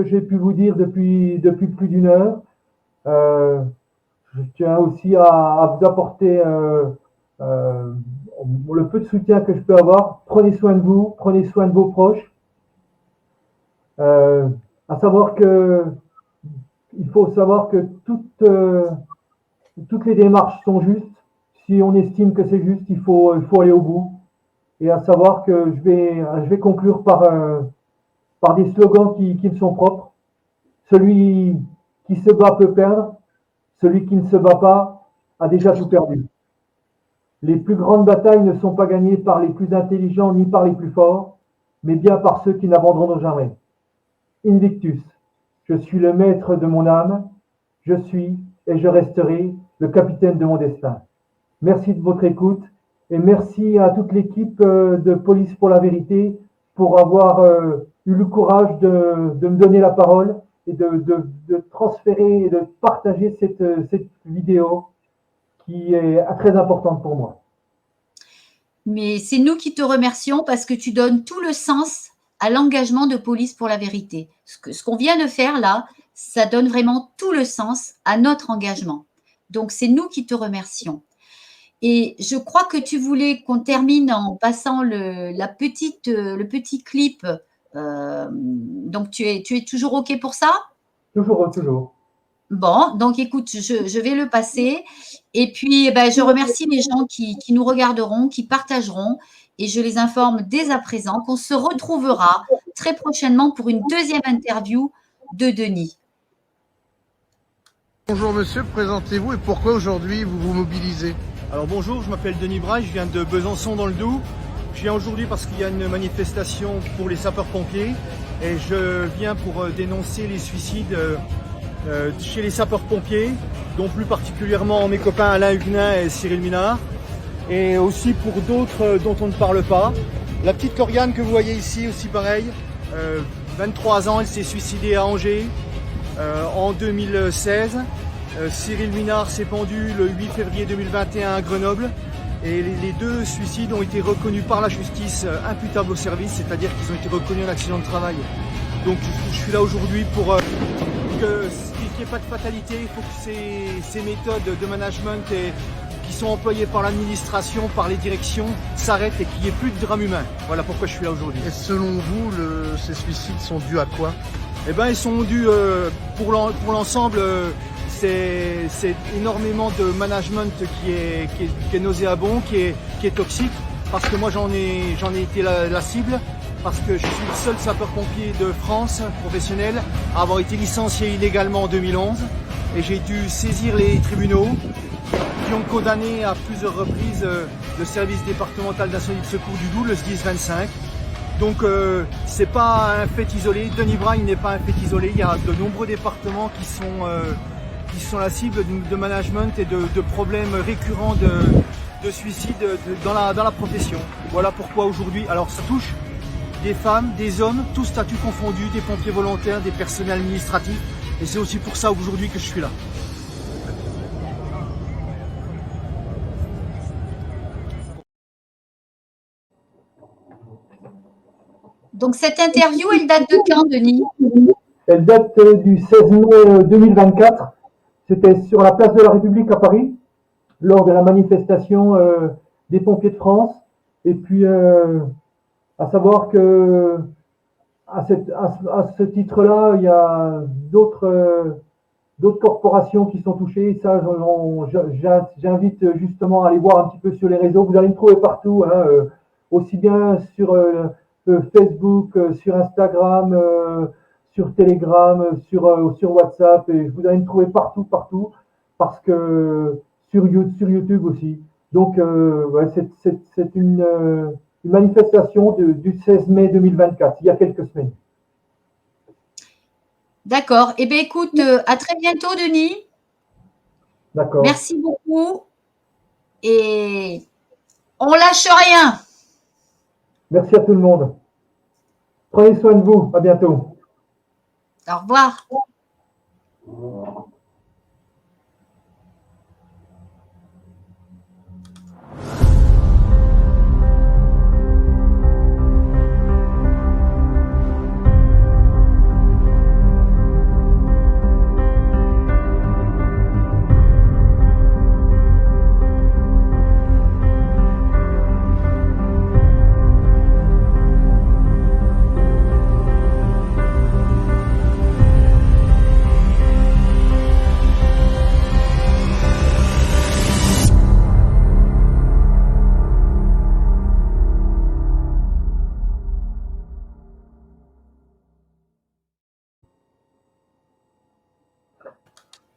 j'ai pu vous dire depuis plus d'une heure, euh, je tiens aussi à vous apporter euh, le peu de soutien que je peux avoir. Prenez soin de vous, prenez soin de vos proches. Euh, à savoir que il faut savoir que toutes les démarches sont justes. Si on estime que c'est juste, il faut aller au bout. Et à savoir que je vais conclure par des slogans qui me sont propres. Celui qui se bat peut perdre, celui qui ne se bat pas a déjà tout perdu. Les plus grandes batailles ne sont pas gagnées par les plus intelligents ni par les plus forts, mais bien par ceux qui n'abandonneront jamais. Invictus, je suis le maître de mon âme, je suis et je resterai le capitaine de mon destin. Merci de votre écoute et merci à toute l'équipe de Police pour la vérité pour avoir eu le courage de me donner la parole et de transférer et de partager cette vidéo qui est très importante pour moi. Mais c'est nous qui te remercions parce que tu donnes tout le sens à l'engagement de Police pour la vérité. Ce qu'on vient de faire là, ça donne vraiment tout le sens à notre engagement. Donc, c'est nous qui te remercions. Et je crois que tu voulais qu'on termine en passant le petit clip. Donc, tu es toujours OK pour ça? Toujours, toujours. Bon, donc écoute, je vais le passer. Et puis, je remercie les gens qui nous regarderont, qui partageront. Et je les informe dès à présent qu'on se retrouvera très prochainement pour une deuxième interview de Denis. Bonjour monsieur, présentez-vous et pourquoi aujourd'hui vous vous mobilisez? Alors bonjour, je m'appelle Denis Braille, je viens de Besançon dans le Doubs. Je viens aujourd'hui parce qu'il y a une manifestation pour les sapeurs-pompiers et je viens pour dénoncer les suicides chez les sapeurs-pompiers, dont plus particulièrement mes copains Alain Huguenin et Cyril Minard, et aussi pour d'autres dont on ne parle pas. La petite Lauriane que vous voyez ici, aussi pareil, 23 ans, elle s'est suicidée à Angers en 2016. Cyril Minard s'est pendu le 8 février 2021 à Grenoble. Et les deux suicides ont été reconnus par la justice imputables au service, c'est-à-dire qu'ils ont été reconnus en accident de travail. Donc je suis là aujourd'hui pour qu'il n'y ait pas de fatalité. Il faut que ces méthodes de management qui sont employées par l'administration, par les directions, s'arrêtent et qu'il n'y ait plus de drame humain. Voilà pourquoi je suis là aujourd'hui. Et selon vous, ces suicides sont dus à quoi? Eh ben, ils sont dus pour l'ensemble. C'est énormément de management qui est nauséabond, qui est toxique, parce que moi j'en ai été la cible, parce que je suis le seul sapeur-pompier de France professionnel à avoir été licencié illégalement en 2011, et j'ai dû saisir les tribunaux qui ont condamné à plusieurs reprises le service départemental d'incendie de secours du Doubs, le SDIS 25. Donc c'est pas un fait isolé, Denis Braille n'est pas un fait isolé, il y a de nombreux départements qui sont la cible de management et de problèmes récurrents de suicide dans la profession. Voilà pourquoi aujourd'hui, alors ça touche des femmes, des hommes, tous statuts confondus, des pompiers volontaires, des personnels administratifs, et c'est aussi pour ça aujourd'hui que je suis là. Donc cette interview, elle date de quand, Denis? Elle date du 16 mai 2024. C'était sur la place de la République à Paris, lors de la manifestation des pompiers de France. Et puis, à savoir que à ce titre-là, il y a d'autres corporations qui sont touchées. Et ça, j'invite justement à aller voir un petit peu sur les réseaux. Vous allez me trouver partout, hein, aussi bien sur Facebook, sur Instagram, sur Telegram, sur WhatsApp, et vous allez me trouver partout, partout, parce que sur YouTube aussi. Donc, ouais, c'est une manifestation du 16 mai 2024, il y a quelques semaines. D'accord. Eh bien, écoute, à très bientôt, Denis. D'accord. Merci beaucoup. Et on lâche rien. Merci à tout le monde. Prenez soin de vous. À bientôt. Au revoir.